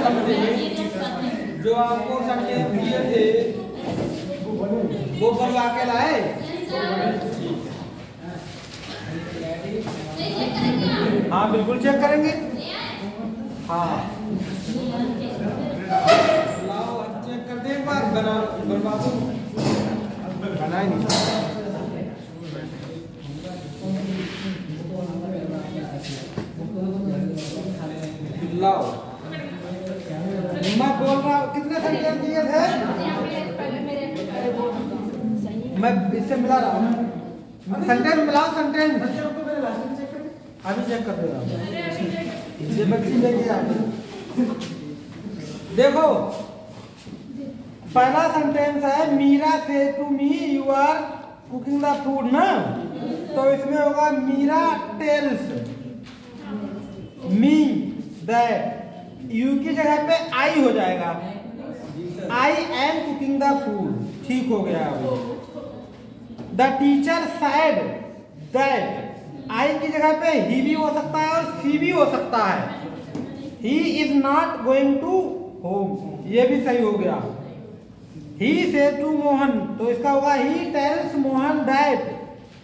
समझे जो आपको सेंटेंस दिए थे वो बनवा के लाए। हाँ बिल्कुल चेक करेंगे। हाँ लाओ चेक कर दे एक बार। बनवा दो। बनाए नहीं लाओ। मैं बोल रहा हूँ कितने सेंटेंस दिए थे? मैं इससे मिला रहा हूँ। सेंटेंस मिलाओ सेंटेंस। अभी चेक कर दे रहा हूँ। ये बच्ची लेके आ देखो पहला सेंटेंस है मीरा से to me you are cooking the food ना, तो इसमें होगा Meera tells me that, you की जगह पे आई हो जाएगा। I am cooking the food. ठीक हो गया। The teacher said that, I की जगह पे ही भी हो सकता है और सी भी हो सकता है। He is not going to home, ये भी सही हो गया। ही सेड टू मोहन, तो इसका होगा he tells Mohan that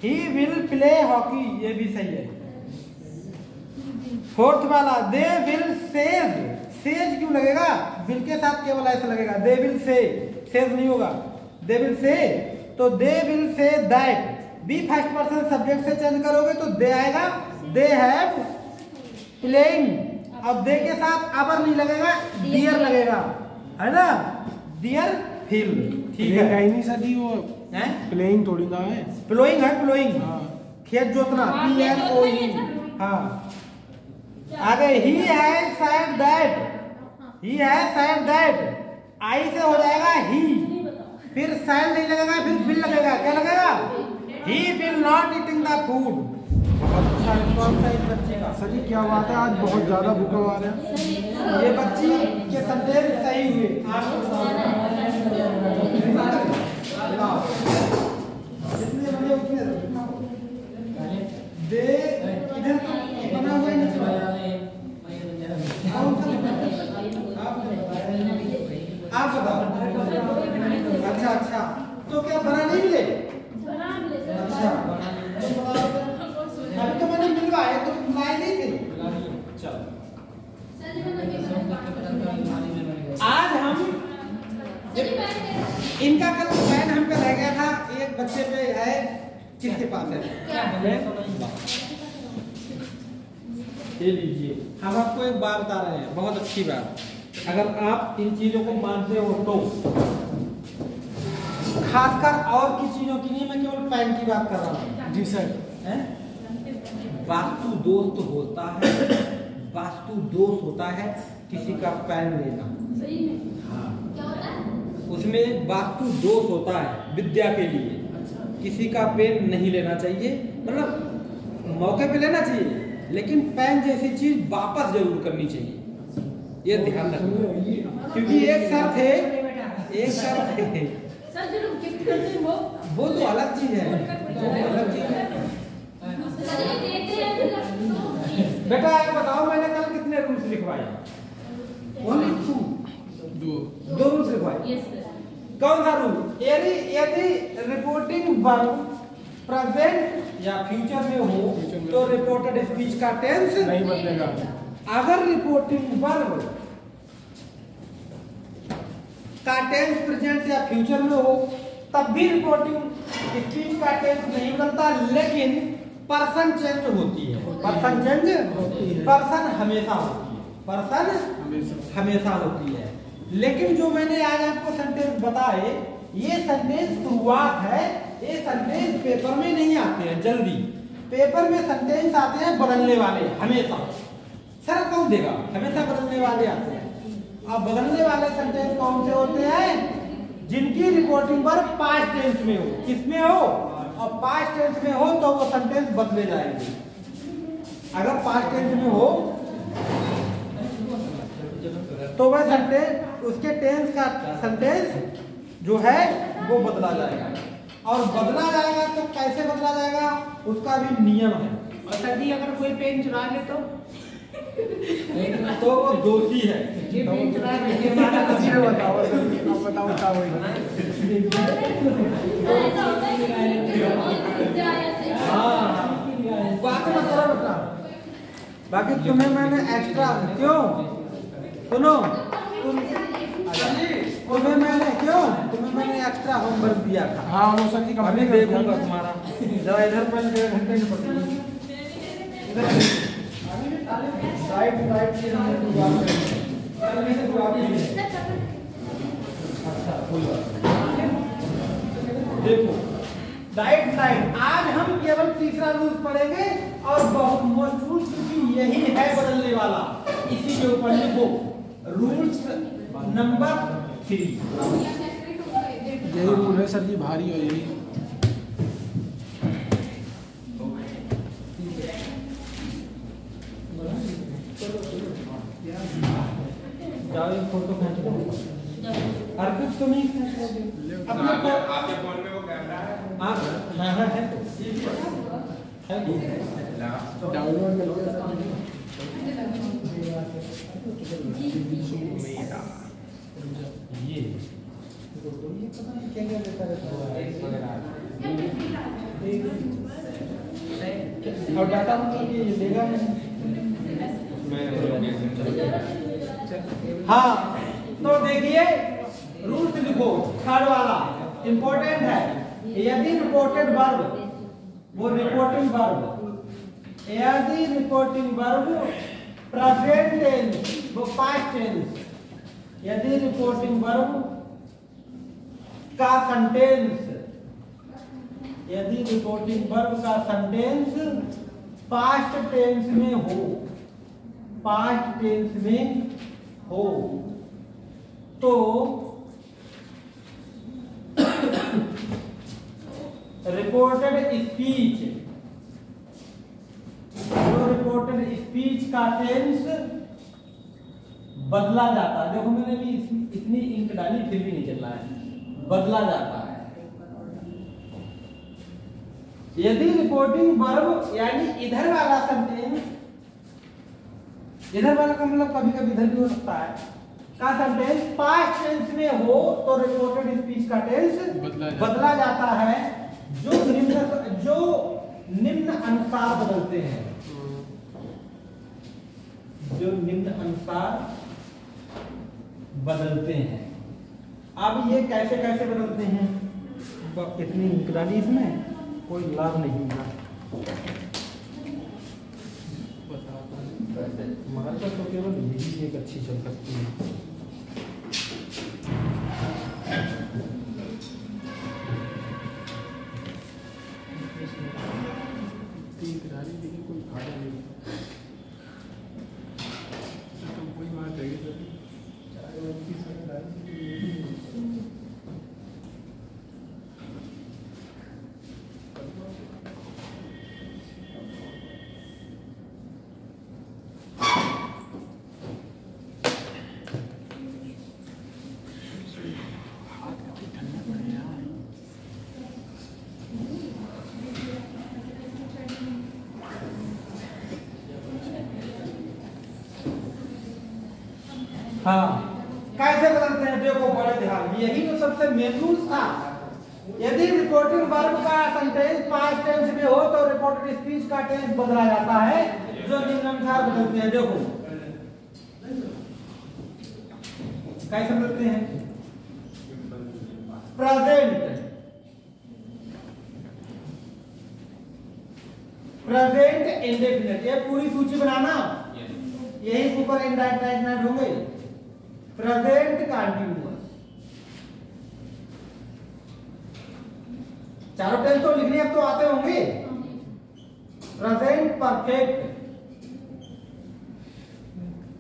he will play hockey, ये भी सही है। फोर्थ वाला दे विल सेज, सेज क्यों लगेगा? विल के साथ केवल ऐसा लगेगा। दे विल से, सेज नहीं होगा। दे विल से, तो they will say that, be first person subject से चेंज करोगे तो दे आएगा। दे हैव प्लेइंग, अब दे के साथ अबर नहीं लगेगा, डियर लगेगा, है ना? Dear field. ठीक है। नहीं सदी वो है प्लेइंग थोड़ी ना है। प्लोइंग है, प्लोइंग। खेत जोतना, PLOE। हाँ आगे he has said that, he has said that, I say हो जाएगा ही, फिर सेड नहीं लगेगा, फिर विल लगेगा। क्या लगेगा? He will not eating the food. अच्छा रिस्पॉन्स है इस बच्चे का। सर जी क्या बात है, आज बहुत ज्यादा भूखा आ रहा है। ये बच्ची के सेंटेंस सही हुए। जितने बने उतने दे इधर तो बना हुआ ही नहीं। आप बताओ। अच्छा अच्छा, तो क्या बना नहीं मिले? अच्छा अभी तो मैंने मिलवाया, तो लाए नहीं थे। चलो आज हम इनका कल पैन हम पे रह गया था, एक बच्चे पे है, किसके पास है? ये लीजिए। हम आपको एक बात बता रहे हैं, बहुत अच्छी बात। अगर आप इन चीजों को मानते हो तो, खासकर और की चीजों की नहीं, मैं केवल पैन की बात कर रहा हूँ। जी सर। वास्तु दोष तो होता है, वास्तु दोष होता है किसी का पैन लेना। हाँ क्या होता है? उसमें वास्तु दोष होता है विद्या के लिए। किसी का पेन नहीं लेना चाहिए, मतलब मौके पे लेना चाहिए, लेकिन पेन जैसी चीज वापस जरूर करनी चाहिए, ये ध्यान रखना। क्योंकि एक शर्त है, एक शर्त है, वो तो अलग चीज है, वो अलग चीज है। बेटा ये बताओ, मैंने कल कितने रूल्स लिखवाए? दो रूल्स लिखवाए। कौन सा रूल? यदि रिपोर्टिंग वर्ब प्रेजेंट या फ्यूचर में हो तो रिपोर्टेड स्पीच का टेंस नहीं बदलेगा। अगर रिपोर्टिंग वर्ब का टेंस प्रेजेंट या फ्यूचर में हो तब भी रिपोर्टिंग स्पीच का टेंस नहीं बदलता, लेकिन पर्सन चेंज होती है। पर्सन चेंज होती है, पर्सन हमेशा होती है, पर्सन हमेशा होती है। लेकिन जो मैंने आज आपको सेंटेंस बताए, ये सेंटेंस शुरुआत है, ये सेंटेंस पेपर में नहीं आते हैं जल्दी। पेपर में सेंटेंस आते हैं बदलने वाले, हमेशा। सर कौन देगा? हमेशा बदलने वाले आते हैं। अब बदलने वाले सेंटेंस कौन से होते हैं? जिनकी रिपोर्टिंग वर्ब पास्ट टेंस में हो। किसमें हो? और पास्ट टेंस में हो तो वो सेंटेंस बदले जाएंगे। अगर पास्ट टेंस में हो तो वह सेंटेंस, उसके टेंस का सेंटेंस जो है वो बदला जाएगा। और बदला जाएगा तो कैसे बदला जाएगा उसका भी नियम है। और सर जी अगर कोई पेन चुरा ले तो तो वो दोषी है। बताओ क्या होगा। हाँ बात मत करो बेटा। बाकी तुम्हें मैंने एक्स्ट्रा क्यों सुनो तुम्हें मैंने एक्स्ट्रा होमवर्क दिया था। हाँ वो सर जी अभी देखूंगा तुम्हारा जरा इधर पर 1.5 घंटे की पढ़ती इधर राइट की अच्छा कोई बात देखो राइट आज हम केवल तीसरा रूल पढ़ेंगे और बहुत मौजूद क्योंकि यही है बदलने वाला। इसी के ऊपर लिखो रूल्स नंबर 3। यही रूल है सर जी, भारी है यही। जाओ एक फोटो खींच लो। अर्पित तुम ही खींच लो अपना। आपके फोन में वो कैमरा है? हाँ है तो डाउनलोड कर लो ये पता नहीं क्या लेता रहता है और डाटा मतलब ये लेगा नहीं। हाँ तो देखिए रूल्स लिखो। थर्ड वाला इंपॉर्टेंट है। यदि रिपोर्टेड वर्ब वो रिपोर्टिंग वर्ब यदि रिपोर्टिंग वर्ब प्रेजेंट टेंस वो पास्ट टेंस यदि रिपोर्टिंग वर्ब का सेंटेंस यदि रिपोर्टिंग वर्ब का सेंटेंस पास्ट टेंस में हो तो रिपोर्टेड स्पीच का टेंस बदला जाता है। देखो मैंने भी इतनी इंक डाली फिर भी नहीं चल रहा है। बदला जाता है यदि रिपोर्टिंग वर्ब यानी इधर वाला सेंटेंस इधर वाला का मतलब कभी कभी इधर भी हो सकता है का सेंटेंस पास्ट टेंस में हो तो रिपोर्टेड स्पीच का टेंस बदला जाता है जो निम्न अनुसार बदलते हैं। जो निम्न अनुसार बदलते हैं। अब ये कैसे कैसे बदलते हैं? कितनी निगरानी इसमें कोई लाभ नहीं होगा। मार्कर तो केवल यही एक अच्छी चल सकती है। कोई फायदा नहीं। कोई बात है हाँ कैसे बदलते हैं देखो बड़े ध्यान। यही तो सबसे मेन रूल था। यदि रिपोर्टिंग वर्ब का सेंटेंस पास्ट टेंस में हो तो रिपोर्टेड स्पीच का टेंस बदला जाता है जो निम्नानुसार बदलते हैं। देखो कैसे बदलते हैं? प्रेजेंट इंडेफिनिट ये पूरी सूची बनाना। यही ऊपर इंडाइरेक्ट होंगे। प्रेजेंट कंटीन्यूअस चारों टेंस तो लिखने अब तो आते होंगे। प्रेजेंट परफेक्ट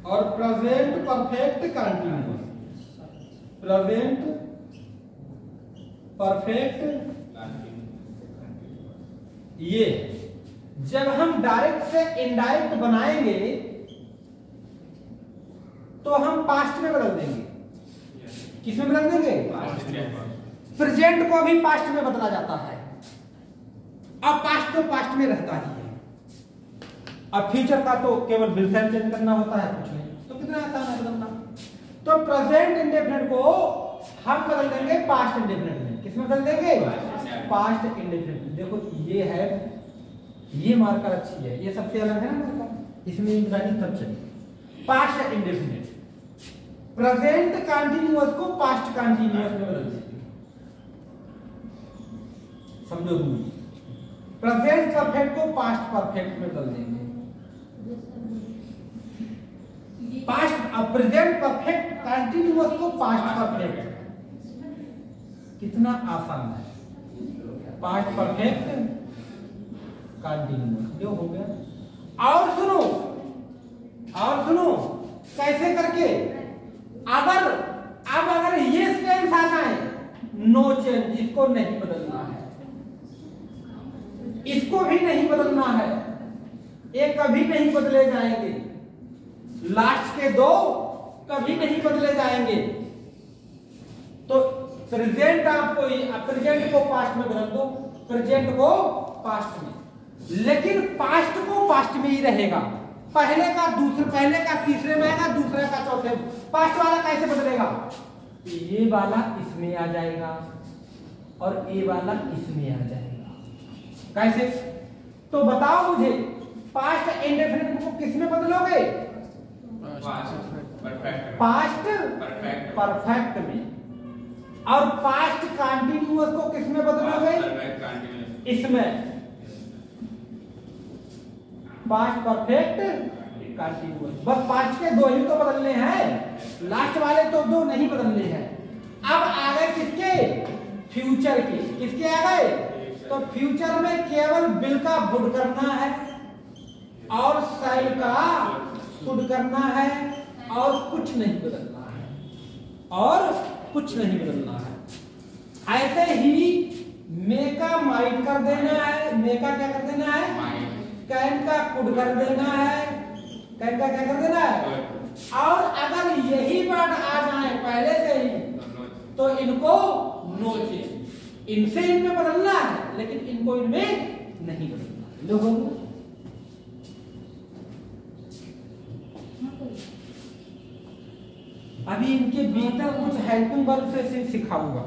और present perfect continuous. Present perfect ये जब हम डायरेक्ट से इनडायरेक्ट बनाएंगे तो हम पास्ट में बदल देंगे। किसमें बदल देंगे? प्रेजेंट को भी पास्ट में बदला जाता है। अब पास्ट तो पास्ट में रहता ही है। अब फ्यूचर का तो केवल विल्सन चेंज करना होता है, कुछ नहीं। तो कितना आसान है बदलना। तो प्रेजेंट इंडेफिनिट को हम बदल देंगे पास्ट इंडेफिनिट में। किसमें बदल देंगे? Past indefinite. देखो ये है, ये मार्कर अच्छी है, ये सबसे अलग है ना मार्कर, इसमें इंग्राजी तब चले। पास्ट इंडेफिनिट प्रेजेंट कंटीन्यूअस को पास्ट कंटीन्यूअस में बदल देंगे। समझो रूल। प्रेजेंट परफेक्ट को पास्ट परफेक्ट में बदल देंगे। पास्ट प्रेजेंट परफेक्ट कंटीन्यूअस को पास्ट परफेक्ट। कितना आसान है। पास्ट परफेक्ट कंटीन्यूअस जो हो गया। और सुनो कैसे करके, अगर ये टेंस आना है, नो चेंज, इसको नहीं बदलना है, इसको भी नहीं बदलना है, ये कभी नहीं बदले जाएंगे। लास्ट के दो कभी नहीं बदले जाएंगे। तो प्रेजेंट प्रेजेंट को पास्ट में बदल दो, प्रेजेंट को पास्ट में, लेकिन पास्ट को पास्ट में ही रहेगा। पहले का तीसरे में आएगा, दूसरे का चौथे में। पास्ट वाला कैसे बदलेगा? ये वाला इसमें आ जाएगा और ये वाला इसमें आ जाएगा। कैसे? तो बताओ मुझे, पास्ट इंडेफिनिट को किस में बदलोगे? पास्ट परफेक्ट में। और पास्ट कंटीन्यूअस को किस में बदलोगे? इसमें। Past perfect continuous. बस पास्ट के दो ही तो बदलने हैं, लास्ट वाले तो दो नहीं बदलने हैं। अब आ गए किसके? फ्यूचर के। किसके आ गए? तो फ्यूचर में केवल बिल का बुड करना है और सेल का शुड करना है और कुछ नहीं बदलना है, ऐसे ही मे का माइट कर देना है, मे का क्या कर देना है, कैन का कुड कर देना है, कैन का क्या कर देना है। और अगर यही वर्ड आ जाए पहले से ही तो इनको नो चेंज, इनसे इनमें बदलना है लेकिन इनको इनमें नहीं बदलना। लोगों को अभी इनके भीतर कुछ हेल्पिंग वर्ब से सिखाऊंगा।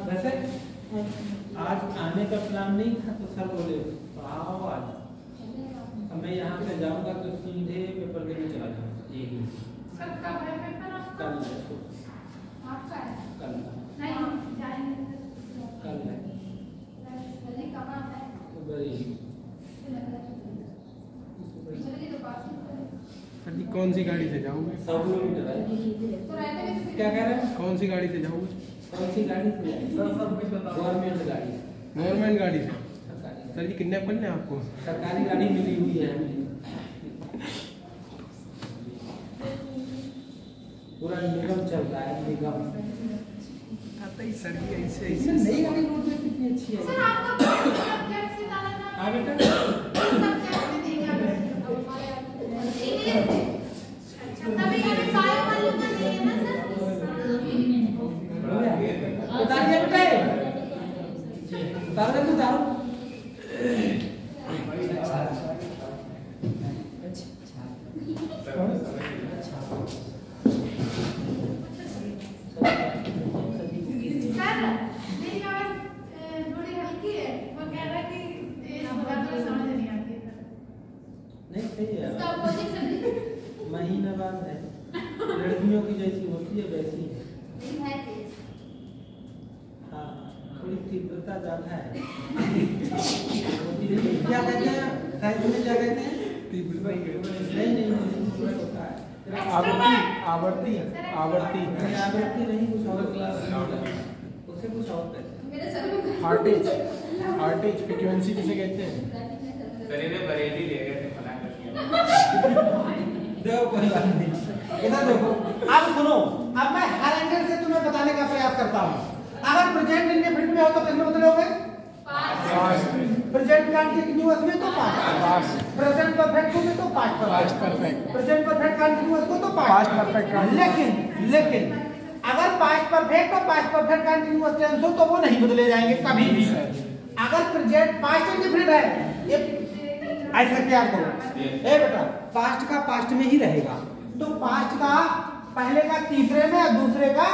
वैसे आज आने का प्लान नहीं था तो सर बोले आओ आज। अब मैं यहाँ पे जाऊंगा तो सीधे पेपर देने चला जाऊंगा। यही सर कब है पेपर आपका? कल है। आपका है? कल नहीं हम जाएंगे कल है। जल्दी कहाँ है? तो बड़ी जल्दी तो पास सर जी कौन सी गाड़ी से जाऊंगे? 100 किलोमीटर है। तो रहते में क्या कह रहे हैं? कौन सी गाड़ी से जाऊंगे? कौन सी गाड़ी से? गवर्नमेंट गाड़ी। गवर्नमेंट गाड़ी से। सरकारी सर जी किडनैप करना है आपको? सरकारी गाड़ी मिली हुई है हमें। पूरा निगम चल रहा है, निगम। आता ही सर जी ऐसे इसमें नई गाड़ी रोड में कितनी अच्छी है। सर आपका सब्जेक्ट से डालना हाँ बेटा। सब्जेक्ट में देंगे आप इंग्लिश से। तभी हमें बायो वाले में देंगे ना सर। बता दिया बेटे। उतारो तो उतारो। महीनाबाद है, लड़कियों की जैसी होती है वैसी है। हाँ, थोड़ी तीव्रता ज्यादा है। क्या कहते हैं साइंस में, क्या कहते हैं? नहीं होता है आवर्ती नहीं, कुछ और उसे कुछ और कहते हैं। मेरे सर में हार्टेज फ्रीक्वेंसी जिसे कहते हैं। सर इन्हें बरेली ले गए थे मना कर दिया। देखो कोई बात नहीं, इधर देखो। अब सुनो, अब मैं हर एंगल से तुम्हें बताने का प्रयास करता हूँ। अगर प्रेजेंट इंडेफिनिट में हो तो किसमें बदलोगे? पास्ट कंटीन्यूअस में तो पास्ट, प्रेजेंट परफेक्ट में तो past perfect, present perfect continuous को तो पास्ट परफेक्ट। लेकिन अगर पास्ट परफेक्ट और पास्ट परफेक्ट कंटीन्यूअस टेंस हो तो वो नहीं बदले जाएंगे कभी भी। अगर प्रेजेंट पास्ट इंडेफिनिट है, ये ऐसा क्या करो ए बेटा, पास्ट का पास्ट में ही रहेगा, तो पास्ट का पहले का तीसरे में, दूसरे का,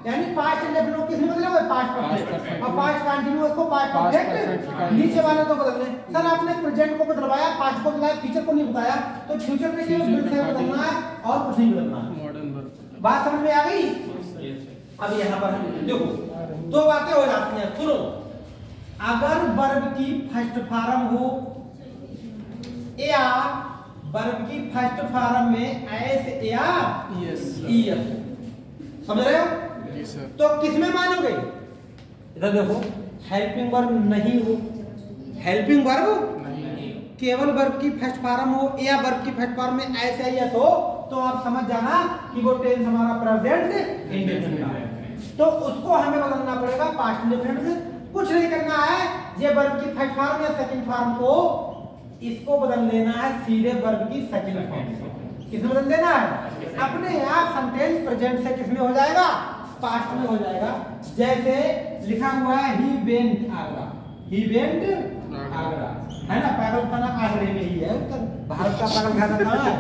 यानी पास्ट इंडेफिनिट किस में बदले हुए, पास्ट परफेक्ट, और पास्ट कंटीन्यूअस को पास्ट परफेक्ट, नीचे वाले तो बदलने। सर आपने प्रेजेंट को बदलवाया, पास्ट को बदलाया, फ्यूचर को नहीं बताया, तो फ्यूचर में केवल बिल्कुल से बदलना है और कुछ नहीं बदलना है। मॉडर्न वर्ब बात समझ में आ गई? अब यहाँ पर देखो दो बातें हो जाती हैं, सुनो। अगर वर्ब की फर्स्ट फॉर्म हो या वर्ब की फर्स्ट फॉर्म में एस या ईएस, समझ रहे हो? तो किसमें मानोगे? इधर देखो, हेल्पिंग वर्ब नहीं हो, हेल्पिंग वर्ब केवल वर्ब की फर्स्ट फॉर्म हो या वर्ब की फर्स्ट फॉर्म में एस या ईएस हो, तो आप समझ जाना कि वो टेंस हमारा प्रेजेंट इंडेफिनिट है, तो उसको हमें बदलना पड़ेगा पास्ट इंडेफिनिट से। कुछ नहीं करना है, ये वर्ब की फर्स्ट फॉर्म या सेकंड फॉर्म को इसको बदल देना है सीधे वर्ब की सेकंड फॉर्म। किसमें बदल देना है? अपने आप सेंटेंस प्रेजेंट से किसमें हो जाएगा? पास्ट में हो जाएगा। जैसे लिखा हुआ है he went Agra, he went Agra, है ना? पागलखाना आगरे में ही है, उत्तर भारत का पागलखाना कहाँ है?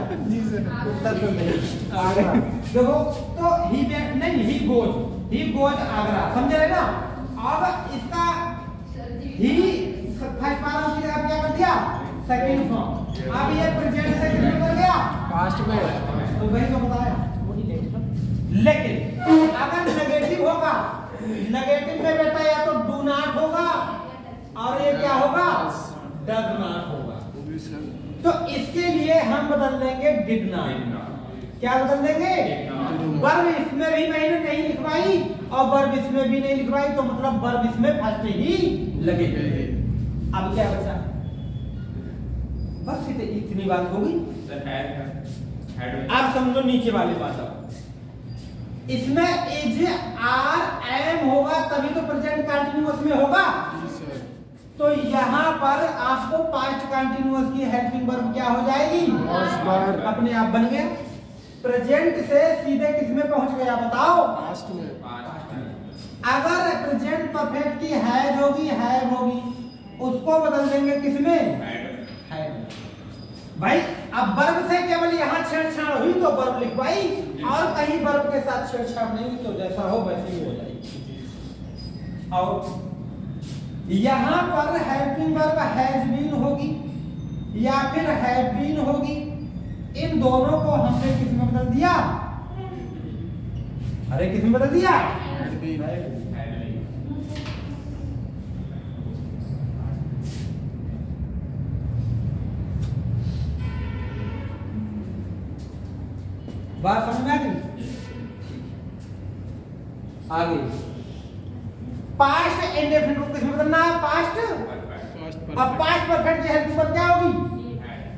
उत्तर प्रदेश आगरा। देखो तो ही वेंट नहीं, ही गोज आगरा, समझ रहे ना? अब इसका ही फर्स्ट फॉर्म की जगह क्या कर दिया? Second form. अब ये प्रेजेंट से किसमें बदल गया? पास्ट में। तो वही तो बताया। लेकिन अगर नेगेटिव होगा, नेगेटिव में बेटा या तो डू नॉट होगा और ये क्या होगा? डज नॉट होगा। तो इसके लिए हम बदल देंगे डिड नॉट। क्या बदल देंगे? वर्ब इसमें भी मैंने नहीं लिखवाई और वर्ब इसमें भी नहीं लिखवाई, तो मतलब वर्ब इसमें फर्स्ट ही लगेगा। अब क्या बचा? बस इतनी बात होगी। आप समझो नीचे वाली बात। अब इसमें इज आर एम होगा तभी तो प्रेजेंट कंटीन्यूअस में होगा। तो यहाँ पर आपको पास्ट कंटीन्यूअस की हेल्पिंग वर्ब क्या हो जाएगी? अपने आप बन गया। प्रेजेंट से सीधे किसमें पहुंच गया बताओ? पास्ट में। अगर प्रेजेंट परफेक्ट की हैज होगी, उसको बदल देंगे किसमें? हैड। भाई अब वर्ब से केवल यहाँ छेड़छाड़ हुई तो वर्ब लिखवाई, और कहीं वर्ब के साथ छेड़छाड़ नहीं हुई तो जैसा हो वैसे ही हो जाएगी। और यहाँ पर हेल्पिंग वर्ब हैज बीन होगी या फिर हैव बीन होगी, इन दोनों को हमने किसमें बदल दिया? अरे किसमें बदल दिया? बात समझ में आ गई? आगे पास्ट इंडेफिनिट को किसमें बदलना है? पास्ट। अब पास्ट परफेक्ट की हेल्पिंग वर्ब क्या होगी?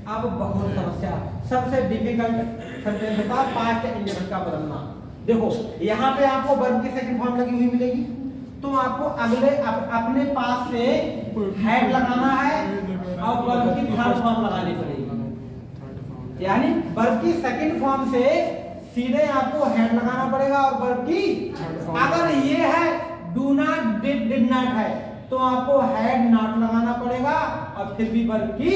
अब बहुत समस्या, सबसे डिफिकल्ट सेंटेंस होता है पास्ट इंडेफिनिट का बदलना। देखो यहाँ पे आपको वर्ब की सेकंड फॉर्म लगी हुई मिलेगी, तो आपको अगले अपने पास से हैड लगाना है और वर्ब की थर्ड फॉर्म लगानी पड़ेगी। यानी वर्ब की सेकंड फॉर्म से सीधे आपको हैड लगाना पड़ेगा और वर्ब की, अगर ये है डू नॉट डिड नॉट है तो आपको हैड नॉट लगाना पड़ेगा और फिर भी वर्ब की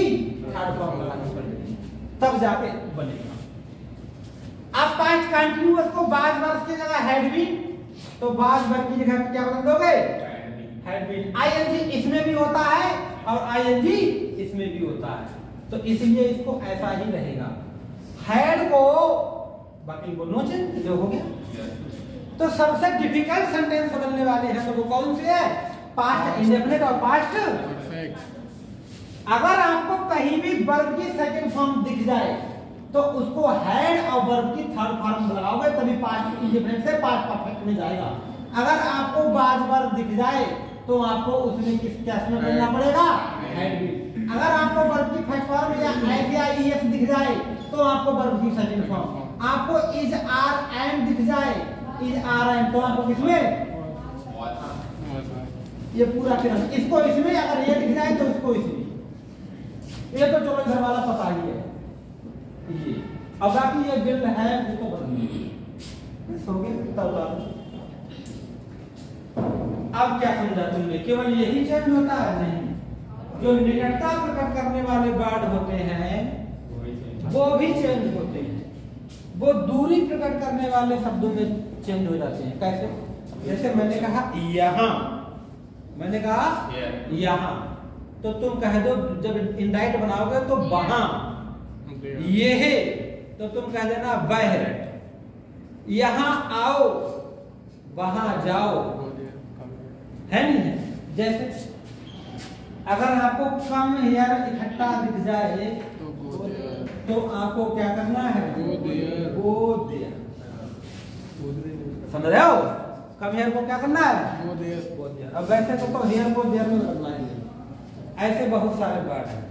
थर्ड फॉर्म लगानी पड़ेगी, तब जाके बनेगा। अब पास्ट कंटीन्यूअस को बाद वर्ब की जगह हैड बीन, तो बाद वर्ब की जगह क्या बदल दोगे? Had been. आईएनजी इसमें भी होता है और आईएनजी इसमें भी होता है, तो इसलिए इसको ऐसा ही रहेगा। हैड को बाकी वो नो चेंज जो हो गया। तो सबसे डिफिकल्ट सेंटेंस बदलने वाले हैं तो वो कौन से है? पास्ट इंडेफिनिट और पास्ट परफेक्ट। अगर आपको कहीं भी वर्ब की सेकंड फॉर्म दिख जाए तो उसको हैड और वर्ब की थर्ड फॉर्म लगाओगे तभी पास्ट इंडेफिनिट से पास्ट परफेक्ट में जाएगा। अगर आपको बाद वर्ब दिख जाए तो आपको उसमें किस केस में बदलना पड़ेगा? हैड भी। अगर आपको वर्ब की फर्स्ट फॉर्म या एस या ईएस दिख जाए तो आपको वर्ब की सेकंड फॉर्म। आपको इज आर एम दिख जाए, इज आर एम, तो आपको किसमें? ये पूरा फिर इसको इसमें, अगर ये दिख जाए तो इसको इसमें, ये तो चलो घर वाला पता ही है ये। अब बाकी ये बिल है वो तो बदल हो गया तब। अब क्या समझा तुमने, केवल यही चेंज होता है? नहीं, जो निकटता प्रकट करने वाले वर्ड होते हैं वो भी चेंज होते हैं, वो दूरी प्रकट करने वाले शब्दों में चेंज हो जाते हैं। कैसे? जैसे मैंने कहा यहाँ, मैंने कहा यहाँ, तो तुम कह दो जब इंडाइट बनाओगे तो वहां, ये है तो तुम कह देना वह, यहाँ आओ वहां जाओ, है नहीं है? जैसे अगर आपको कम हेयर इकट्ठा दिख जाए तो आपको क्या करना है? Go there. समझ रहे हो? कम हेयर को क्या करना है? Go there. अब वैसे तो हेयर को देयर में बदलना है। ऐसे बहुत सारे वर्ड हैं।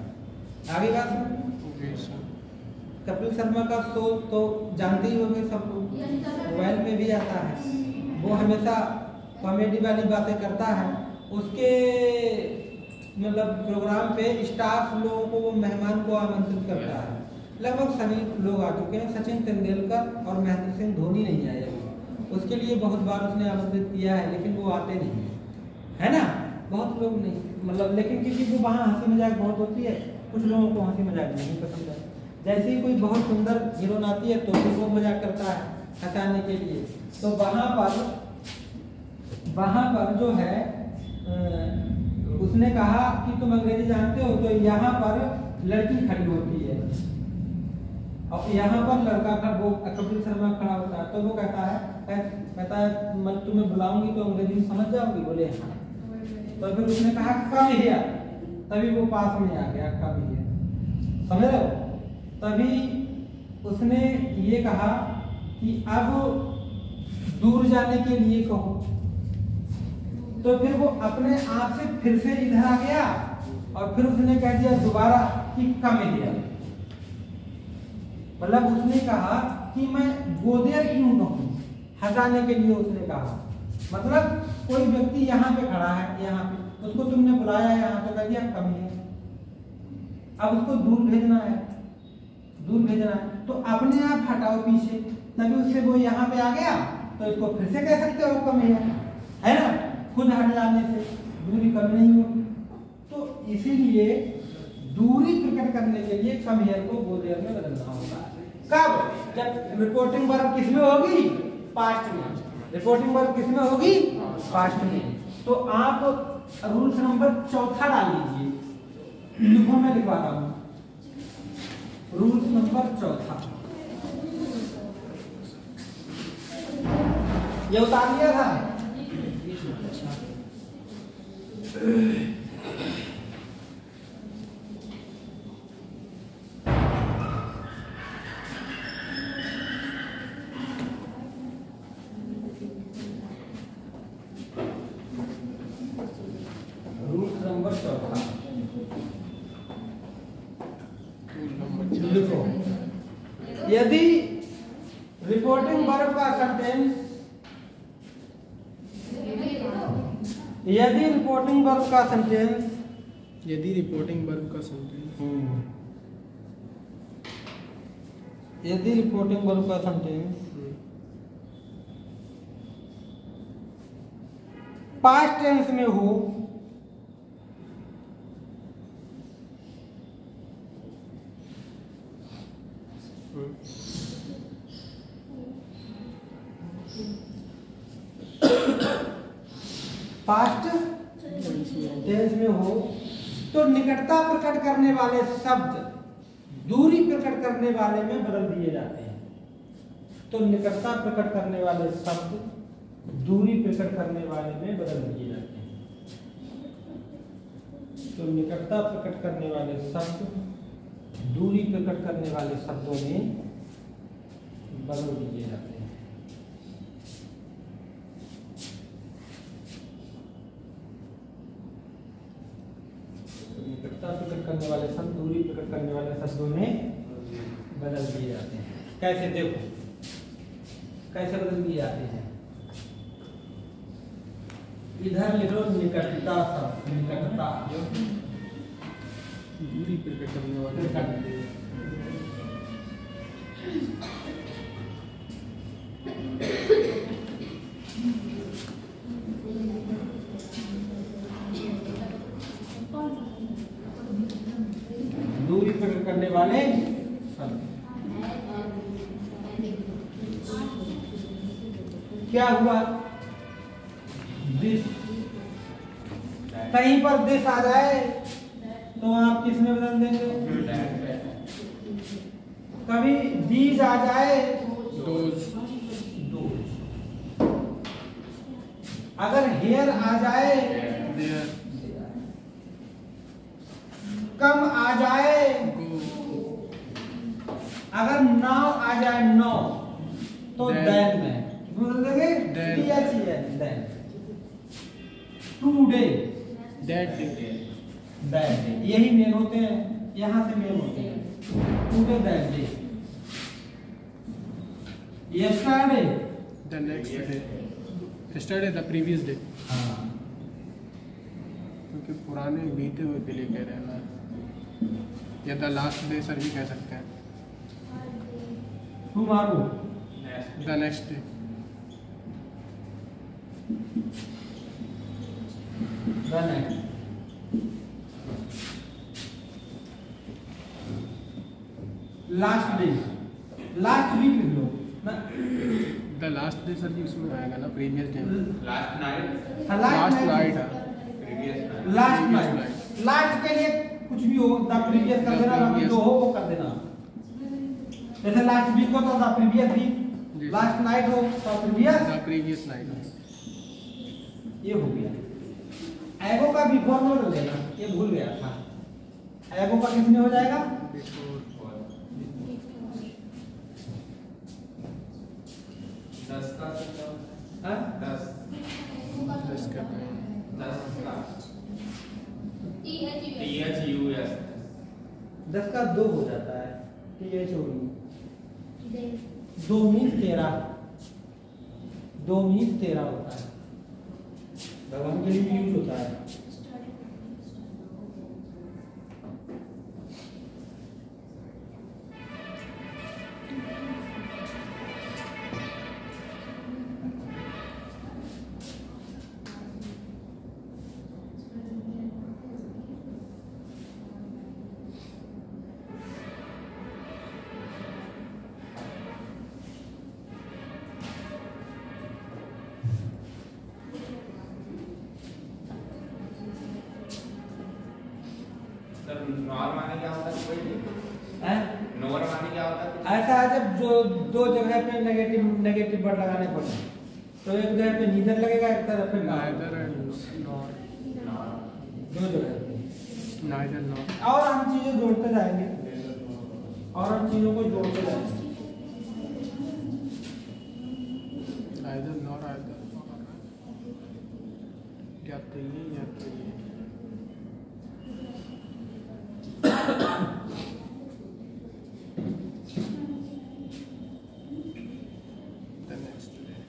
आगे बात, कपिल शर्मा का शो तो जानते ही होंगे सब लोग, मोबाइल में भी आता है। वो हमेशा कॉमेडी वाली बातें करता है। उसके मतलब प्रोग्राम पे स्टाफ लोगों को, वो मेहमान को आमंत्रित करता है। लगभग सभी लोग आ चुके हैं। सचिन तेंदुलकर और महेंद्र सिंह धोनी नहीं आए अभी। उसके लिए बहुत बार उसने आमंत्रित किया है लेकिन वो आते नहीं है, है ना? बहुत लोग नहीं, मतलब लेकिन किसी को वहाँ हंसी मजाक बहुत होती है, कुछ लोगों को हंसी मजाक नहीं पसंद है। जैसे ही कोई बहुत सुंदर हीरोइन आती है तो भी वो मजाक करता है हंसाने के लिए। तो वहाँ पर जो है उसने कहा कि तुम अंग्रेजी जानते हो, तो यहाँ पर लड़की खड़ी होती है और यहाँ पर लड़का वो कपिल शर्मा खड़ा होता है। तो वो कहता है मैं तुम्हें बुलाऊंगी तो अंग्रेजी समझ जाओगी? बोले हाँ। तो फिर उसने कहा कम हियर, तभी वो पास में आ गया, कम हियर। समझ रहे हो? तभी उसने ये कहा कि अब दूर जाने के लिए कहो। तो फिर वो अपने आप से फिर से इधर आ गया और फिर उसने कह दिया दोबारा कि कम हियर। मतलब उसने कहा कि मैं गोदेर क्यों कहूं, हटाने के लिए उसने कहा। मतलब कोई व्यक्ति यहाँ पे खड़ा है, यहाँ पे उसको तुमने बुलाया यहाँ पे, कह दिया कम हियर। अब उसको दूर भेजना है, तो अपने आप हटाओ पीछे, तभी उससे वो यहाँ पे आ गया। तो इसको फिर से कह सकते हो कम हियर, है ना? खुद हट जाने से दूरी कम नहीं होगी। तो इसीलिए दूरी प्रकट करने के लिए कम हियर को गो देयर में बदलना होगा। कब? जब रिपोर्टिंग वर्ब किसमें होगी? पास्ट में। रिपोर्टिंग वर्ब किसमें होगी? पास्ट में। तो आप रूल्स नंबर 4 डाल लीजिए, लिखो, मैं लिखवा रहा हूँ। रूल्स नंबर 4 ये उतार लिया था। रूल्स नंबर 4 लिखो। यदि रिपोर्टिंग वर्ब का सेंटेंस, यदि रिपोर्टिंग वर्ब का सेंटेंस पास्ट टेंस में हो पास्ट टेंस में हो तो निकटता प्रकट करने वाले शब्द दूरी प्रकट करने वाले में बदल दिए जाते हैं। तो निकटता प्रकट करने वाले शब्द दूरी प्रकट करने वाले में बदल दिए जाते हैं। तो निकटता प्रकट करने वाले शब्द दूरी प्रकट करने वाले शब्दों में बदल दिए जाते हैं। निकटता प्रकट करने वाले शब्द दूरी प्रकट करने वाले शब्दों में बदल दिए जाते हैं। कैसे? देखो कैसे बदल दिए जाते हैं। इधर लिख लो निकटता शब्द, निकटता दूरी प्रकट करने वाले दूरी प्रकट करने वाले क्या हुआ? दिस, कहीं पर दिस आ जाए तो आप किस में बदल देंगे? कभी दीज आ जाए दोज, अगर हेयर आ जाए, देयर, कम आ जाए, गो, अगर नाउ आ जाए नो तो Then. देन में बदल देंगे Then. Then. Today, that day, that day, यही मेन होते हैं, यहां से मेन होते हैं। Today that day, yesterday, the next day, yesterday the previous day, हाँ, क्योंकि पुराने बीते हुए के लिए कह रहे हैं ना, या द लास्ट डे सर भी कह सकते हैं, tomorrow, the next day, the next, last day, last week लिख लो ना, the last day sir ji उसमें आएगा ना, प्रीवियस डे में, last night, last night, previous night, last Previous night, last के लिए कुछ भी हो, द प्रीवियस कर देना, बाकी जो हो वो कर देना। जैसे लास्ट वीक हो तो द प्रीवियस जी। वीक, लास्ट नाइट हो तो द प्रीवियस नाइट, ये हो गया। एगो का बिफोर में हो जाएगा, ये भूल गया था। एगो का किस में हो जाएगा? दस का हाँ? दस, दस का, दस का THUS THUS, 10 का 2 हो जाता है, TH होगी, 2 मीन्स 13, 2 मीन्स 13 होता है, भगवान के लिए यूज होता है। सर नॉर माने क्या होता है? कोई हैं? नोर माने क्या होता है? ऐसा है जब जो दो जगह पे नेगेटिव वर्ड लगाने पड़े, तो एक जगह पे नीदर लगेगा, एक तरफ पे नाइदर एंड नॉट, दो जगह पे। नाइदर नॉट, और हम चीजें जोड़ते जाएंगे, और हम चीजों को जोड़ते जाएंगे। आइदर नॉट, आइदर या तो ये या तो ये, the next day,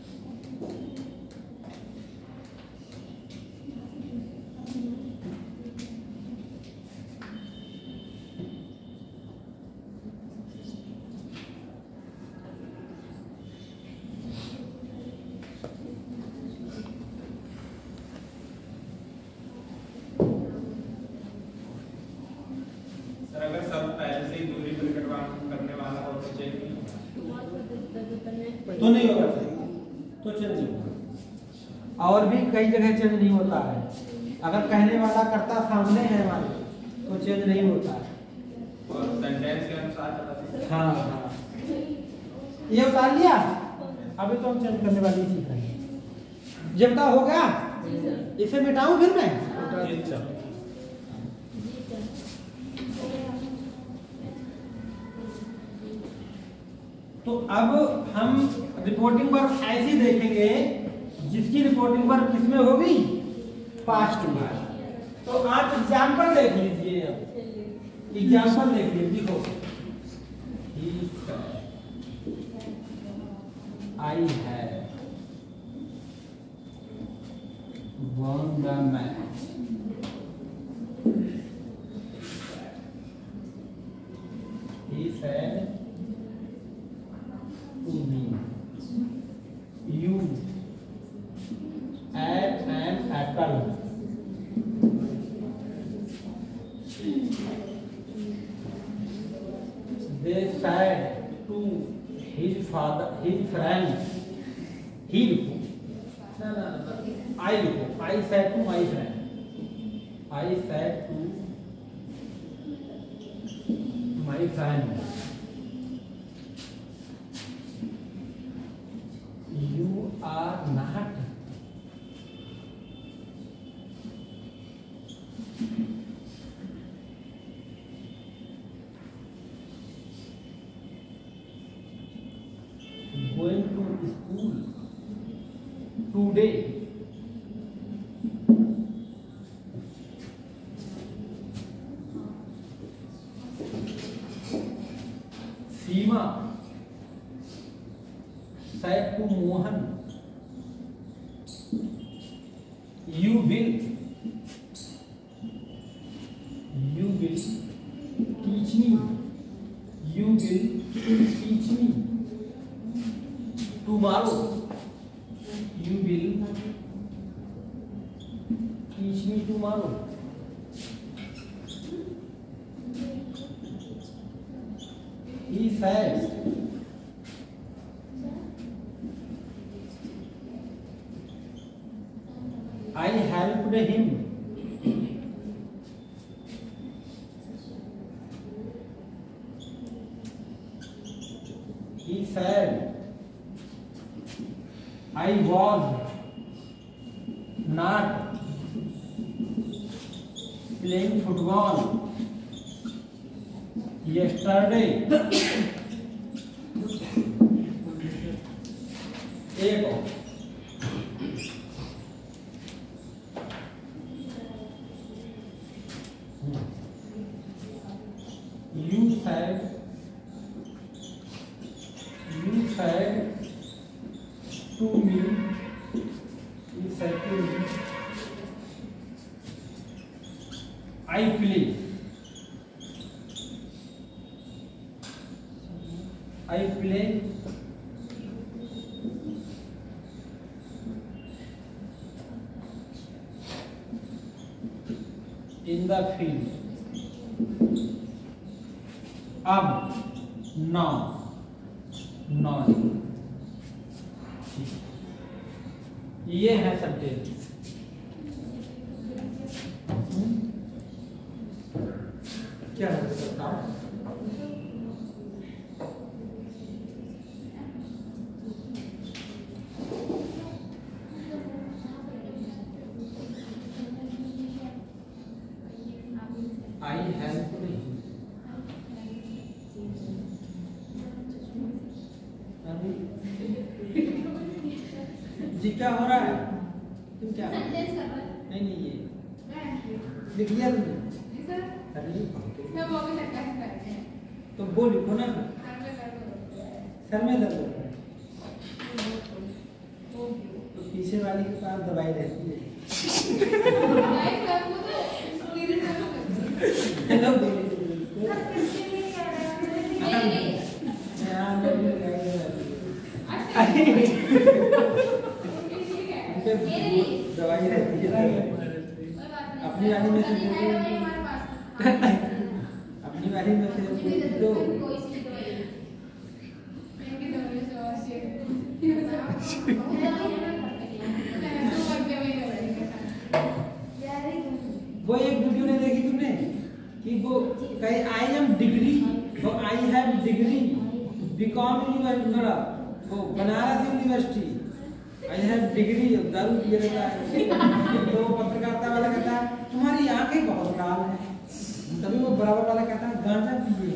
सर अगर सब पहले से ही दूरी प्रकट करने वाला हो तो चेंज नहीं होगा? तो नहीं होगा, तो चेंज नहीं होगा। और भी कई जगह चेंज नहीं होता है। अगर कहने वाला कर्ता सामने है हमारे, तो चेंज नहीं होता है। और सेंटेंस के अनुसार चला सकते हाँ हाँ, ये उतार लिया। अभी तो हम चेंज करने वाली सीख रहे हैं। जब तक हो गया, इसे मिटाऊं फिर मैं? हैं। अच्छा। तो अब हम रिपोर्टिंग वर्ब ऐसी देखेंगे जिसकी रिपोर्टिंग वर्ब किसमें होगी? पास्ट में। तो आप एग्जाम्पल देख लीजिए। अब एग्जाम्पल देख लीजिए। देखो, आई है won the match. His friend, he लिखो ना ना ना, आई लिखो, I said to my friend, I said to my friend, you are not going to school today. Seema said to Mohan, you will teach me, you will teach me tomorrow, you will teach me tomorrow. He said, I helped him. He said, I was not playing football yesterday. एक और You said to me, I play in the field. अब non ये है sentence. क्या है बताओ? I help जी क्या हो रहा है? तुम क्या सेंटेंस कर रहे? नहीं ये लिख लिया तुमने? सर मैं वो भी सेंटेंस करते हैं तो वो लिखो ना, सर में दर्द होता है तो पीछे वाली के पास दवाई रहती है। दवाई रहती है अपनी वाली में से अपनी वाली में से दो वो एक वीडियो ने देखी तुमने कि वो कहे आई एम डिग्री, वो I have degree BCom university, वो Banaras university, I have degree, दारू पिए रहता है। तो पत्रकारिता वाला कहता है तुम्हारी आंखें बहुत लाल हैं, तभी वो बराबर वाला कहता है गांजा पिए।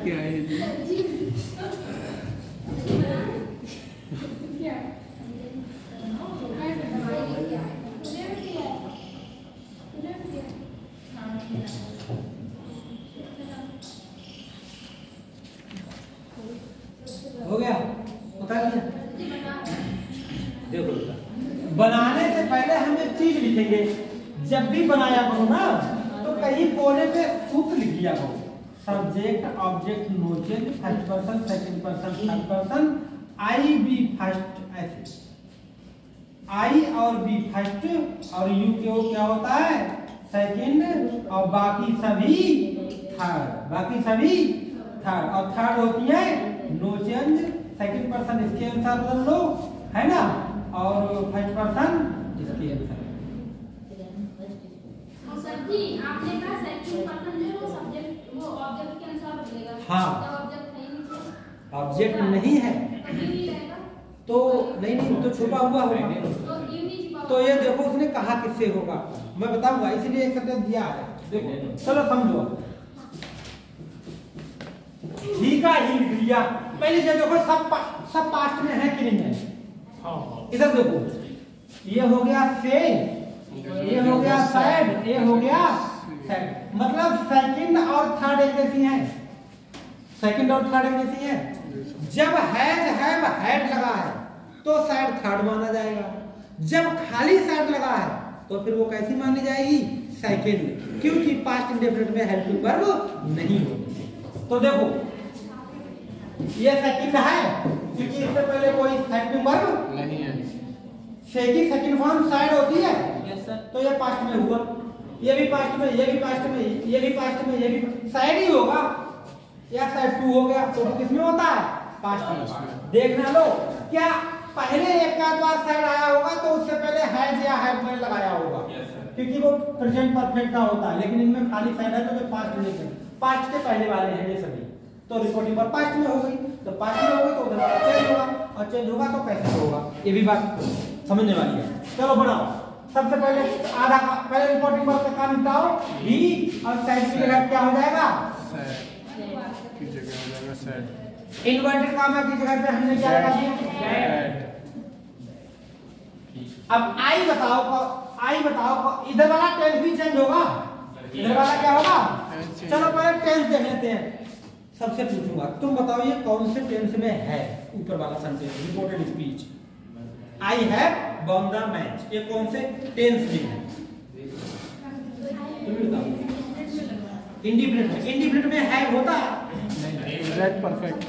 क्या है हो गया? उतार दिया? देखो बनाने से पहले हम एक चीज लिखेंगे, जब भी बनाया करो ना तो कहीं कोने पे सूत्र लिख दिया करो, subject object no change, first person second person third person, I be first, ऐसे आई और बी फर्स्ट और यू के क्या होता है सेकंड और बाकी सभी थर्ड, बाकी सभी थर्ड। और थर्ड होती है नो चेंज, सेकंड पर्सन इसके अनुसार बदल लो, है ना, और फर्स्ट पर्सन इसके अनुसार। सर जी आपने कहा सेकंड पर्सन जो है वो सब्जेक्ट वो ऑब्जेक्ट के अनुसार बदलेगा। हाँ। तो ऑब्जेक्ट है नहीं तो ऑब्जेक्ट नहीं है कहीं नहीं रहेगा। तो नहीं तो छुपा हुआ होगा। तो क्यों नहीं छिपा? तो ये देखो उसने कहा किससे होगा, मैं बताऊंगा, इसलिए एक शब्द दिया है। देखो चलो समझो, ही का ही लिख लिया। पहले ये देखो सब पास्ट में है कि नहीं है। इधर देखो, ये हो गया से, ये हो गया साइड, ये हो गया साइड। मतलब सेकंड और थर्ड एक जैसी हैं, सेकंड और थर्ड एक जैसी हैं। जब हैव हेड लगा है तो साइड थर्ड माना जाएगा, जब खाली साइड लगा है तो फिर वो कैसी मानी जाएगी, सेकंड, क्योंकि पास्ट इंडेफिनिट में हेल्पिंग वर्ब नहीं होती। तो देखो ये सेकंड है क्योंकि इससे पहले कोई हेल्पिंग वर्ब नहीं है। से की सेकंड फॉर्म साइड होती है। तो ये पास्ट में हुआ, ये भी पास्ट में, ये भी पास्ट में, ये भी पास्ट में, ये भी साइड ही होगा, या साइड टू हो गया। तो किसमें होता है, पास्ट में। देखना लो क्या पहले एक आध बार साइड आया होगा तो उससे पहले हैज या हैव में लगाया होगा, क्योंकि वो प्रेजेंट परफेक्ट का होता है। लेकिन इनमें खाली साइड है तो ये पास्ट नहीं, पास्ट के पहले वाले हैं ये सभी। तो रिपोर्टिंग पर पास्ट में हो गई, तो पास्ट में हो गई तो उधर चेंज होगा, और चेंज होगा तो कैसे होगा, ये भी बात समझने वाली है। चलो बढ़ाओ, सबसे पहले आधा पहले रिपोर्टिंग वर्ब का काम निपटाओ। ही और साइड की जगह क्या हो जाएगा, की जगह हो जाएगा सेट। इन्वर्टेड कॉमा की जगह पे हमने क्या लगा दिया। अब आई बताओ इधर वाला टेंस भी चेंज होगा, इधर वाला क्या होगा। चलो पहले टेंस देख लेते हैं। सबसे पूछूंगा, तुम बताओ ये कौन से टेंस में है, ऊपर वाला sentence reported speech, I have won the match, ये कौन से टेंस में है, तुम बताओ। इंडिफिनिट में है होता है, प्रेजेंट परफेक्ट,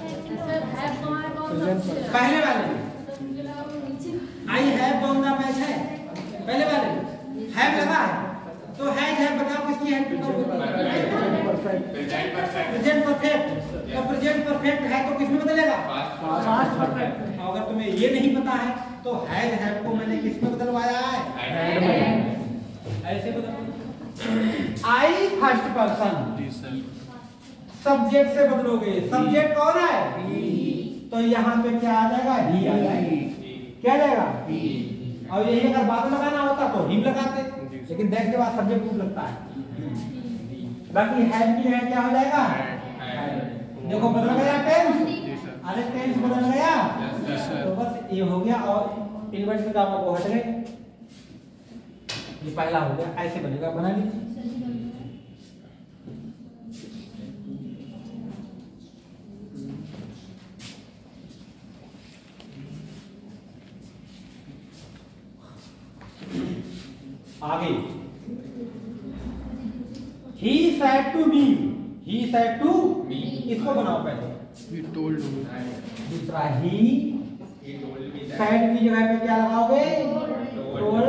सर हैव तुम्हारा कौन सा पहले वाले में I have won the match है, पहले वाले में हैव लगा है, तो हैव बताओ किसकी है, प्रेजेंट परफेक्ट। तो प्रेजेंट परफेक्ट है तो किसमें बदलेगा, पास्ट परफेक्ट। अगर तुम्हें ये नहीं पता है तो हैव को मैंने किसमें बदलवाया है, ऐसे बदल। आई फर्स्ट पर्सन सब्जेक्ट से बदलोगे, सब्जेक्ट कौन है, तो यहाँ पे क्या आ जाएगा, ही आ जाएगा, क्या आ जाएगा, और यही अगर बाद लगाना होता तो हिम लगाते, लेकिन दैट के बाद सब्जेक्ट रूप लगता है। बाकी हैव की जगह क्या हो जाएगा, देखो बदल गया टेंस, अरे टेंस बदल गया, तो बस ये हो गया। और इन्वर्टेड कॉमा को हट गए, ये पहला हो गया, ऐसे बनेगा, बना लीजिए। आगे he said to me, इसको बनाओ पहले। We told you. दूसरा he said की जगह पे क्या लगाओगे, told।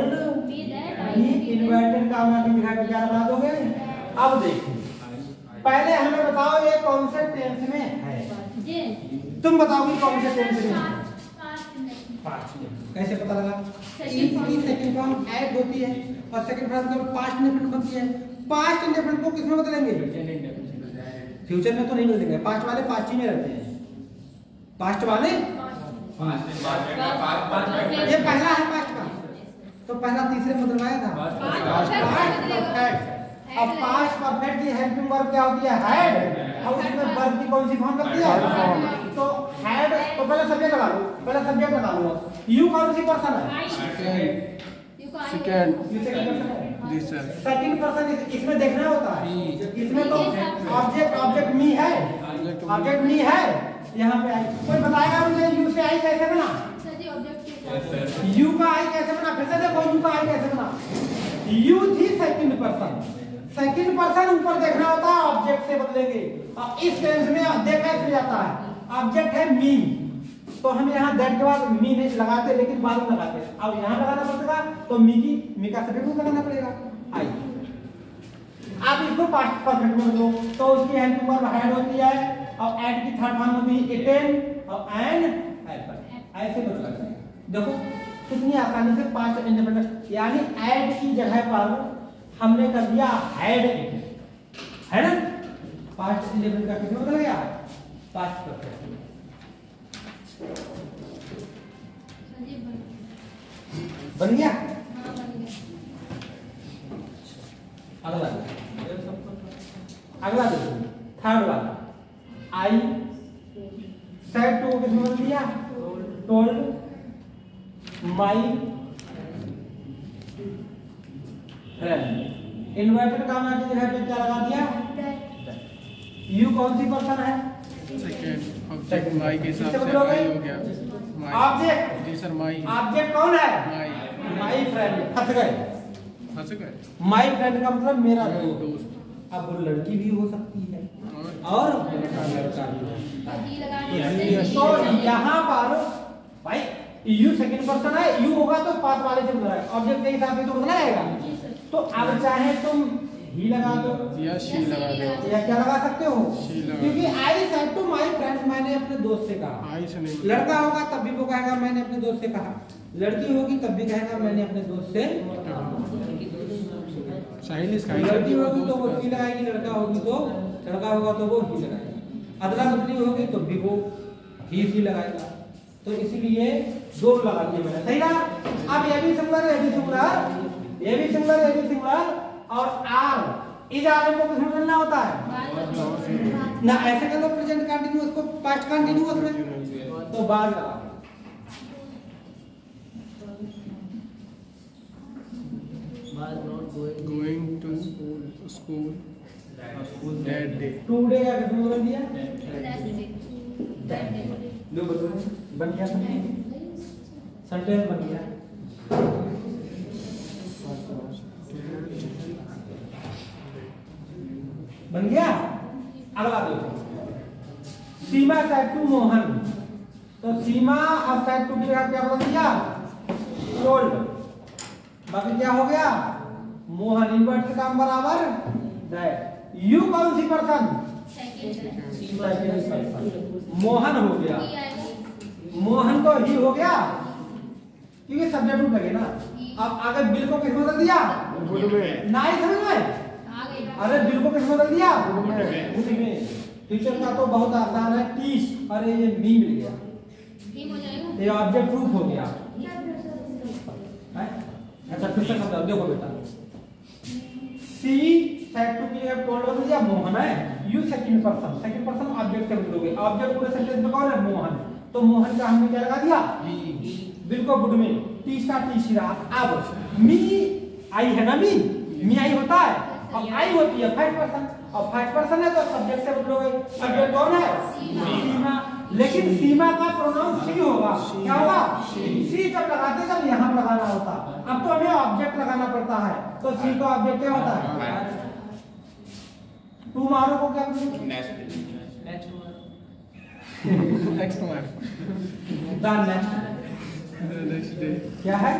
he इन्वर्टेड कॉमा की जगह पे क्या लगा दोगे। अब देखो पहले हमें बताओ ये कौन से टेंस में है, तुम बताओगे कौन से टेंस में है। कैसे पता लगा, सेकंड फॉर्म ऐड होती है और सेकंड फॉर्म जब पास्ट इंडेफिनिट बनती है, पास्ट इंडेफिनिट को किसमें बदलेंगे, फ्यूचर में तो नहीं बदलेंगे, पास्ट वाले पास्ट ही में रहते हैं, पास्ट वाले ये पहला है पास्ट का, तो पहला तीसरे में बदलवाया था। अब पास्ट परफेक्ट की हेल्पिंग वर्ब क्या होती है, हैड, और उसमें वर्ब की कौन सी फॉर्म लगती है, तो हैड। तो पहले सब्जेक्ट लगा लो, यू कौन सी पर्सन है, सेकंड सेकंड जी सर। पर्सन इसमें देखना होता है, इसमें तो ऑब्जेक्ट मी है, ऑब्जेक्ट मी है। यहाँ पे आई, कोई बताएगा मुझे यू से आई कैसे बना, यू का आई कैसे बना, फिर से देखो यू का आई कैसे बना। यू थी सेकंड पर्सन ऊपर देखना होता है, ऑब्जेक्ट से बदलेंगे। और इस टेंस में देखा इसमें जाता है, ऑब्जेक्ट है मी, तो हम यहाँ दैट के बाद मी नहीं लगाते, लेकिन बाद में लगाते। अब यहाँ लगाना पड़ेगा तो मी का सब्जेक्ट लगाना पड़ेगा, आई। आप इसको पास्ट परफेक्ट में लो तो उसकी हेल्पिंग वर्ब हैड होती है और ऐड की थर्ड फॉर्म होती है इटेन और एंड हेल्पर। ऐसे बता देखो कितनी आसानी से पास्ट इंडिपेंडेंट, यानी ऐड की जगह पर हमने कर दिया हैड इटेन, है ना। पास्ट इंडिपेंडेंट का कितना बदल गया, पास्ट परफेक्ट। बन गया। अगला अगला देखो थर्ड वाला आई सेड टू किसने बदल दिया, told my friend. Inverted comma की जगह पे क्या लगा दिया, यू कौन सी पर्सन है, सेकंड ऑब्जेक्ट माई के हिसाब से किससे बदलोगे? आई हो गया माई। ऑब्जेक्ट, जी सर माई। ऑब्जेक्ट कौन है, माई। My friend. फंस गए, फंस गए। माई फ्रेंड का मतलब मेरा दोस्त। दोस्त। अब वो लड़की भी हो सकती है और लड़का भी हो सकता है। तो यहाँ पर भाई यू सेकंड पर्सन है, यू होगा तो पास वाले से बदला है, ऑब्जेक्ट के हिसाब से तो बदला जाएगा। तो अब चाहे तुम ही लगा दो या शी लगा दो, या क्या लगा सकते हो, she लगा क्योंकि I said to my friend, मैंने अपने दोस्त से कहा। आई से नहीं। लड़का होगा तब भी वो कहेगा मैंने अपने दोस्त से कहा, लड़की होगी तब भी कहेगा मैंने अपने दोस्त से। साहिल इसका लड़की होगी तो वो ही लगाएगी, लड़का होगी तो लड़का होगा तो वो ही लगाएगा, अदला बदली होगी तो भी वो ही लगाएगा। तो इसीलिए दोनों लगा दिए मैंने, सही ना। अब ये भी सिंगुलर, ये भी सिंगुलर, ये भी सिंगुलर, ये भी सिंगुलर और आर इज आर को किसमें बदलना होता है ना, ऐसे कर लो प्रेजेंट कंटीन्यूअस को पास्ट कंटीन्यूअस में, तो बाद लगा going to school that day. Today का किसमें बदल दिया, लो बदल बन गया, सेंटेंस बन गया। बन गया। अगला देखो सीमा सेड टू मोहन, तो सीमा अब सेड टू की जगह क्या बदल दिया, टोल्ड। बाकी क्या हो गया, मोहन इन्वर्ट का काम बराबर दैट। यू कौन सी पर्सन, मोहन हो गया, मोहन तो ही हो गया क्योंकि सब्जेक्ट रूप लगे ना। अब आगे बिल को किस बदल दिया, ना ही समझ में, अरे बिल को किस बदल दिया, गुड में। टीचर का तो बहुत आसान है, टीच, अरे ये मी मिल गया, ये ऑब्जेक्ट रूप हो गया। अच्छा फिर से समझाओ, देखो बेटा सी सेड टू की जगह टोल्ड बदल दिया, मोहन है। यू सेकंड पर्सन ऑब्जेक्ट से बदलोगे, ऑब्जेक्ट पूरे सेंटेंस में कौन है, मोहन। तो मोहन का हमने क्या लगा दिया, बिल्कुल गुड में, टीच का टीच रहा। अब मी आई है ना, मी आई होता है और आई होती है फर्स्ट पर्सन, और फर्स्ट पर्सन है तो सब्जेक्ट से बदलोगे। सब्जेक्ट कौन है, सीमा। लेकिन सीमा का प्रोनाउन सी होगा, क्या होगा, सी जब लगाते जब यहाँ लगाना होता। अब तो हमें ऑब्जेक्ट लगाना पड़ता है, तो सी का ऑब्जेक्ट क्या होता है, टुमारो को क्या बोलते हैं, नेक्स्ट मार द नेक्स्ट डे क्या है,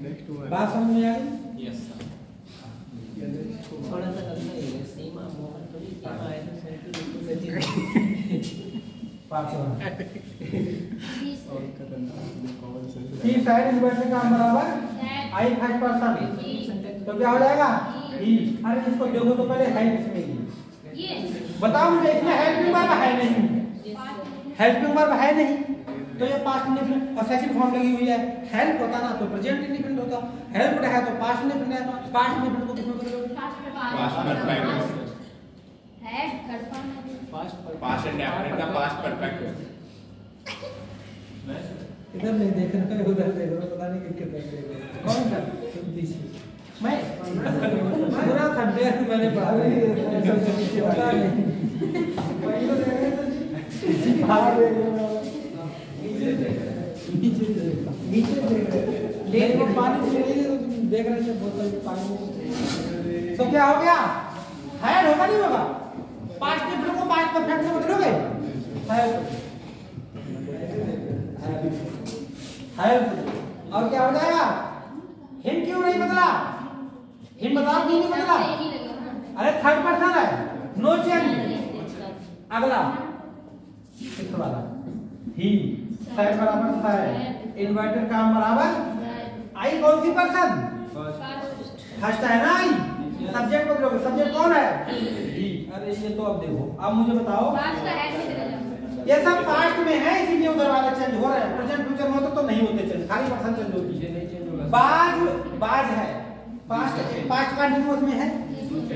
नेक्स्ट मार बात समझ में आ गई। यस थोड़ा सा गलत है, सीमा मोहन थोड़ी सीमा है तो सेंटू सी साइड इन्वर्टेड काम बराबर आई फर्स्ट पर्सन, तो क्या हो जाएगा, ही। अरे इसको देखो तो पहले है किसमें, ये बताओ मुझे, इसमें हेल्पिंग वर्ब है नहीं, हेल्पिंग वर्ब है नहीं, तो ये पास्ट इंडिपेंडेंट और सेकंड फॉर्म लगी हुई है। हेल्प होता ना तो प्रेजेंट इंडिपेंडेंट होता, हेल्प है तो पास्ट इंडिपेंडेंट है। पास्ट इंडिपेंडेंट को किसमें बदलोगे, पास्ट परफेक्ट है कंफर्म है, पास्ट इंडेफिनिट का पास्ट परफेक्ट इधर नहीं देख रहे हो, उधर देख रहे हो, पता नहीं किसके देख रहे हो, कौन सा मैं पूरा सब्जेक्ट मैंने पढ़ा है, पता नहीं वही तो देख रहे थे जी, बाहर देख रहे हो, नीचे देख रहे लेकिन वो पानी पी रही है तो तुम देख रहे थे बोतल में पानी। तो क्या हो गया, हैड होगा नहीं होगा, पास्ट इंडिपेंडेंट को पास्ट परफेक्ट में बदलोगे, हेल्प और क्या हो जाएगा, हिम क्यों नहीं बदला, हिम बताओ कि नहीं बदला? अरे थर्ड पर्सन है, नो चेंज। अगला सिक्स वाला ही, साइड बराबर साइड, इन्वर्टेड काम बराबर आई। कौन सी पर्सन? फर्स्ट है ना आई। सब्जेक्ट बदलोगे, सब्जेक्ट कौन है? ही। अरे ये तो अब देखो, अब मुझे बताओ, ये सब पास्ट में है इसीलिए उधर वाला चेंज हो रहा है। प्रेजेंट फ्यूचर में तो नहीं होते चेंज, खाली पर्सन चेंज होती है। बाज है, पास्ट कंटीन्यूअस में है।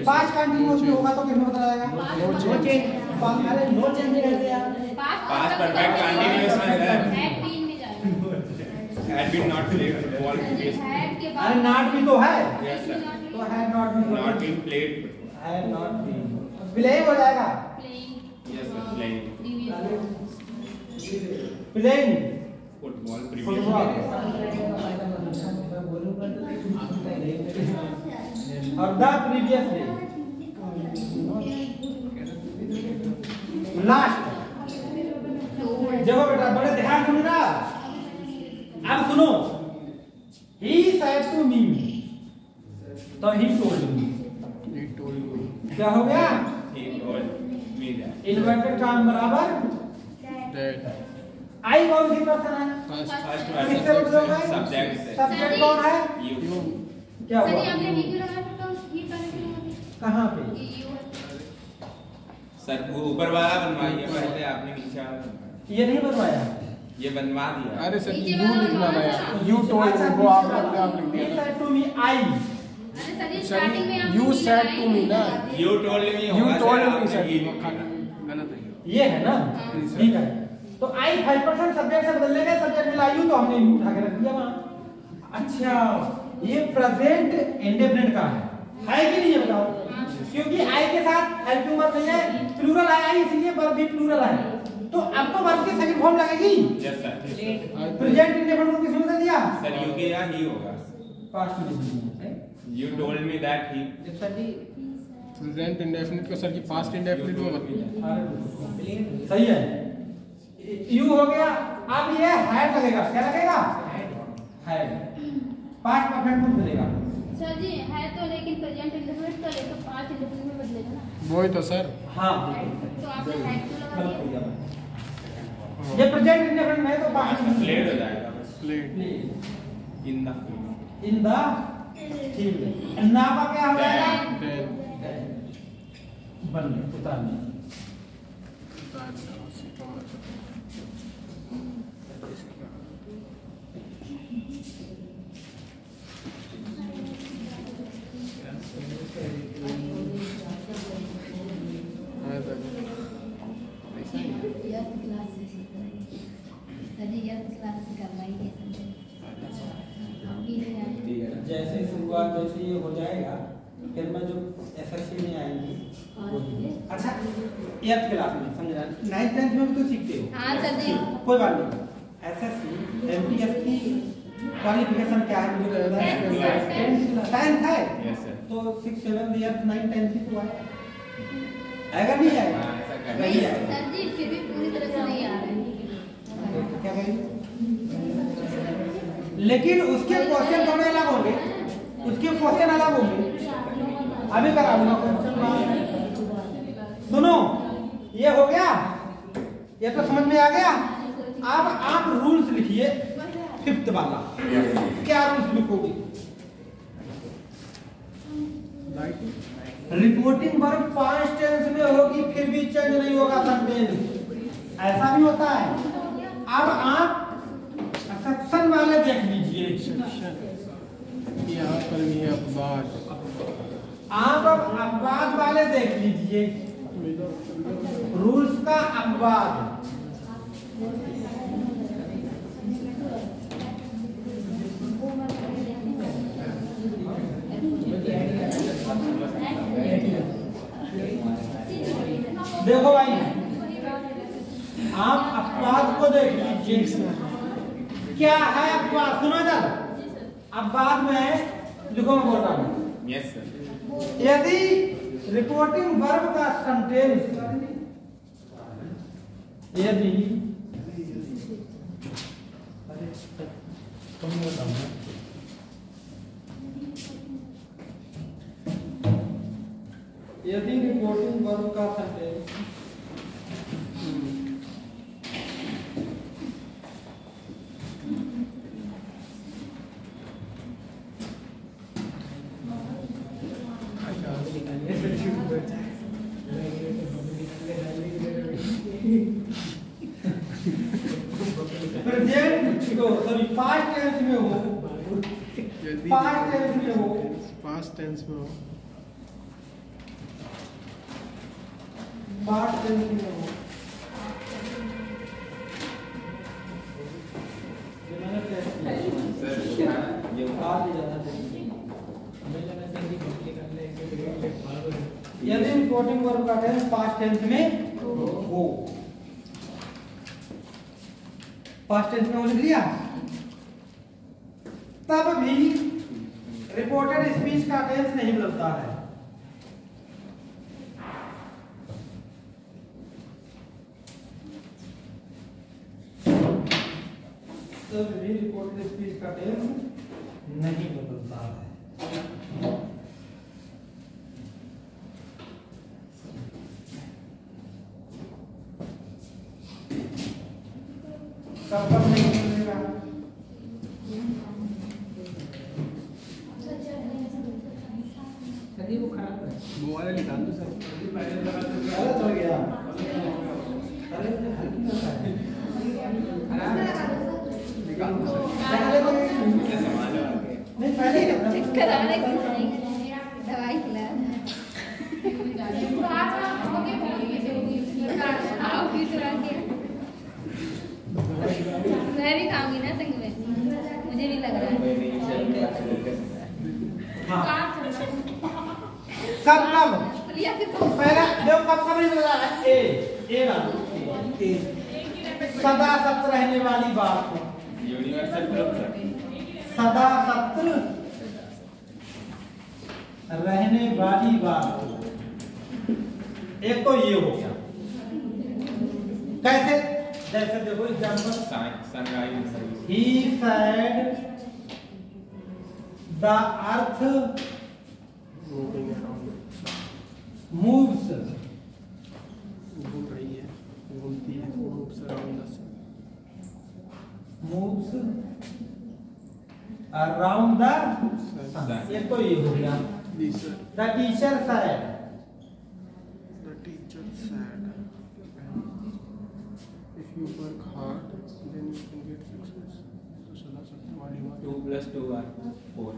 पास्ट कंटीन्यूअस में होगा तो किसमें बदला जाएगा? No change. अरे नो चेंज कहते हैं। पास्ट परफेक्ट कंटीन्यूअस में है। हैड बीन में जाएगा। Had been not played ball. अरे नॉट भी तो है, यस सर। तो had not been, not been played, had not been playing हो जाएगा। Yes sir. Playing, playing football, football. और द प्रीवियस डे, लास्ट। देखो बेटा, बड़े ध्यान सुनना। अब सुनो, he said to me, तो he told me, He told me क्या हो गया? he told me that। Inverted काम बराबर that आई। कौन सी पर्सन है? first फर्स्ट किससे पर्सन बदलोगे? सब्जेक्ट से। सब्जेक्ट कौन है? यू। क्या हुआ? कहाँ पे? सर वो ऊपर वाला बनवाइए पहले, आपने नीचे वाला बनवाया। ये नहीं बनवाया। ये बनवा दिया। अरे सर यू लिखना था यार, यू टोल्ड मी, वो आपने अपने आप लिख He दिया said to me, I। You said to me ना, you told me, you told me आपने सर, ये गलत है। ये है ना, ठीक है। तो आई 5% सब्जेक्ट से बदलने का, सब्जेक्ट मिला यू तो हमने यू उठा के रख दिया वहां। अच्छा, ये प्रेजेंट इंडेफिनिट का है कि नहीं ये बताओ? क्योंकि आई के साथ हेल्पिंग वर्ब नहीं है, प्लूरल है आई, इसलिए वर्ब भी प्लूरल है। तो अब तो वर्ब की सेकंड फॉर्म लगेगी। Yes sir. प्रेजेंट इंडेफिनिट को किसमें बदल दिया? सर यू के या ही होगा। पास्ट में। You told me that he. Present indefinite को सर की पास्ट इंडेफिनिट में बदल। सही है, यू हो गया। अब ये हैड लगेगा, क्या लगेगा? हैड। पास्ट परफेक्ट में बदलेगा। सर जी है तो, लेकिन प्रेजेंट इंडेफिनिट का है तो पास्ट इंडेफिनिट में बदलेगा ना। वही तो सर। हाँ, तो आपने हैड क्यों लगा गलत हो दिया? गया। ये प्रेजेंट इंडेफिनिट में है तो पास्ट में प्लेड हो जाएगा बस। Played in the field. In the field. ना का क्या हो जाएगा? बन गया, उतारने। जैसे शुरुआत जैसे ये हो जाएगा, फिर मैं जो एसएससी में आएंगी। अच्छा, 8th क्लास में समझा, 9th 10th में भी तो सीखते हो। हाँ सर जी। कोई बात नहीं। एसएससी एमटीएस की क्वालिफिकेशन क्या है मुझे बता दो। 10th है। Yes sir. तो 6 7 8 9 10 की तो आएगा नहीं आएगा? नहीं आएगा। सर जी फिर भी पूरी तरह से नहीं आ रहा है। क्या कहेंगे? लेकिन उसके क्वेश्चन थोड़े अलग होंगे, उसके क्वेश्चन अलग होंगे। अभी करा दूंगा क्वेश्चन। सुनो, ये हो गया, ये तो समझ में आ गया। अब आप रूल्स लिखिए 5th वाला। क्या रूल्स लिखोगे? रिपोर्टिंग वर्ब पास्ट टेंस में होगी फिर भी चेंज नहीं होगा सेंटेंस। ऐसा भी होता है। अब आप एक्सेप्शन वाले देख लीजिए। यहाँ पर भी अपवाद। आप अब अपवाद वाले देख लीजिए। रूल्स का अपवाद। देखो भाई, आप अपवाद को देख लीजिए। क्या है अपवाद? सुनो जरा, अपवाद में लिखो, मैं बोल रहा हूं। Yes sir. यदि रिपोर्टिंग वर्ब का सेंटेंस, यदि यदि रिपोर्टिंग वर्ब का sentence present sorry past tense में हो, पास्ट टेंस में हो, पास्ट टेंस में हो, पास्ट टेंस में हो, ये मैंने टेस्ट किया आज ही जाना चाहिए। यदि रिपोर्टिंग वर्ब का टेंस पास्ट टेंस में हो, पास्ट टेंस में हो लिख लिया, तब भी रिपोर्टेड स्पीच का टेंस नहीं बदलता है। तब भी रिपोर्टेड स्पीच का टेंस नहीं बदलता है। कब कब नहीं बदलेगा? वो खराब है। वो वाला निकाल दो सर। अरे चल गया। अरे हल्की ना है। निकाल दो सर। नहीं पहले चक्कर आ रहा है, दवाई खिला मैं भी खाऊंगी ना संग में, मुझे भी लग रहा है। हाँ कब कब पहला जो कब कब नहीं बता रहा है ए ना सदा सत्र रहने वाली बात को, सदा सत्र रहने वाली बात को, एक तो ये हो गया। कैसे? जैसे देखो example, he said the earth moving around, moves घूम रही है, घूमती है, moves around the sun, moves around the sun। ये तो ये हो गया। जी सर। The teacher said, The teacher said, if you work hard, then you can get success. तो सदा सत्य वाली बात। 2 + 2 = 4।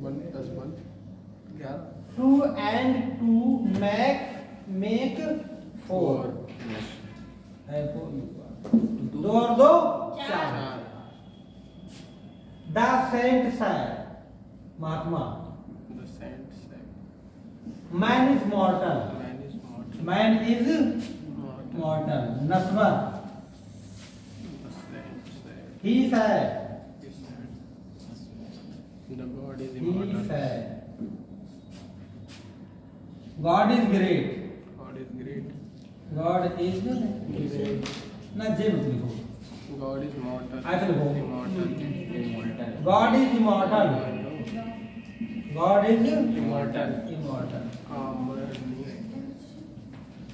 1 + 1 11। 2 and 2 make 4। है 4 2 और 2 4। The saint said, Mahatma, The saint said, man is mortal, man is mortal. man is Mortal. mortal, नस्वर। The saint said, He said, he said, the God is he immortal. said, God is great, God is great. God is Great. ना जे मत लिखो, God is mortal. ऐसे लिखो, Immortal. God is immortal, God is Immortal. immortal। अमर नहीं,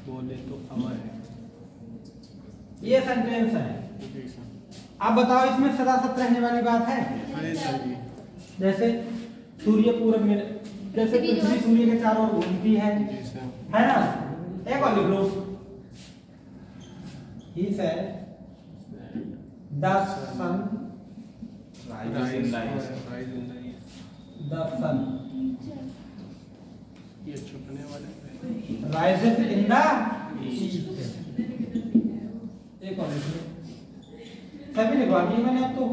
बोले तो अमर है। ये सेंटेंस है। जी सर। अब बताओ इसमें सदा सत्य रहने वाली बात है? अरे सर जी। जैसे सूर्य पूरब में, जैसे पृथ्वी सूर्य के चारों ओर घूमती है जी सर। ना? एक और लिख लो, He said, the sun, Rise in the east. the sun ये छुपने वाले हैं। rises in the east। एक और लिख लो, सभी लिखवा दिए मैंने अब तो।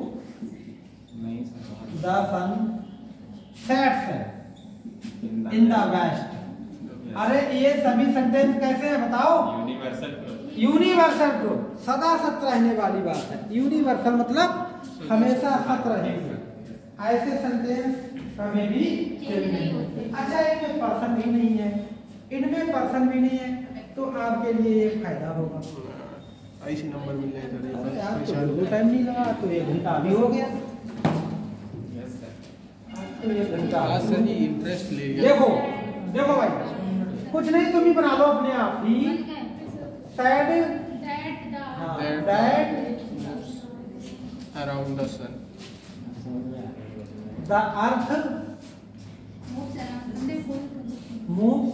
The sun sets in the west। अरे ये सभी सेंटेंस कैसे है बताओ? यूनिवर्सल ट्रूथ, सदा सत्य रहने वाली बात है। यूनिवर्सल मतलब हमेशा सत्य रहेंगे। ऐसे सेंटेंस कभी भी चेंज नहीं होते। अच्छा, इनमें पर्सन भी नहीं है, इनमें पर्सन भी नहीं है, तो आपके लिए ये फायदा होगा। ऐसी नंबर मिल जाए अरे यार तो बिल्कुल टाइम नहीं लगा, तो 1 घंटा भी हो गया। आज तो 1 घंटा। आज सर जी इंटरेस्ट ले गया। देखो देखो भाई, कुछ नहीं, तुम ही बना दो अपने आप ही। Said that around the sun. The earth moves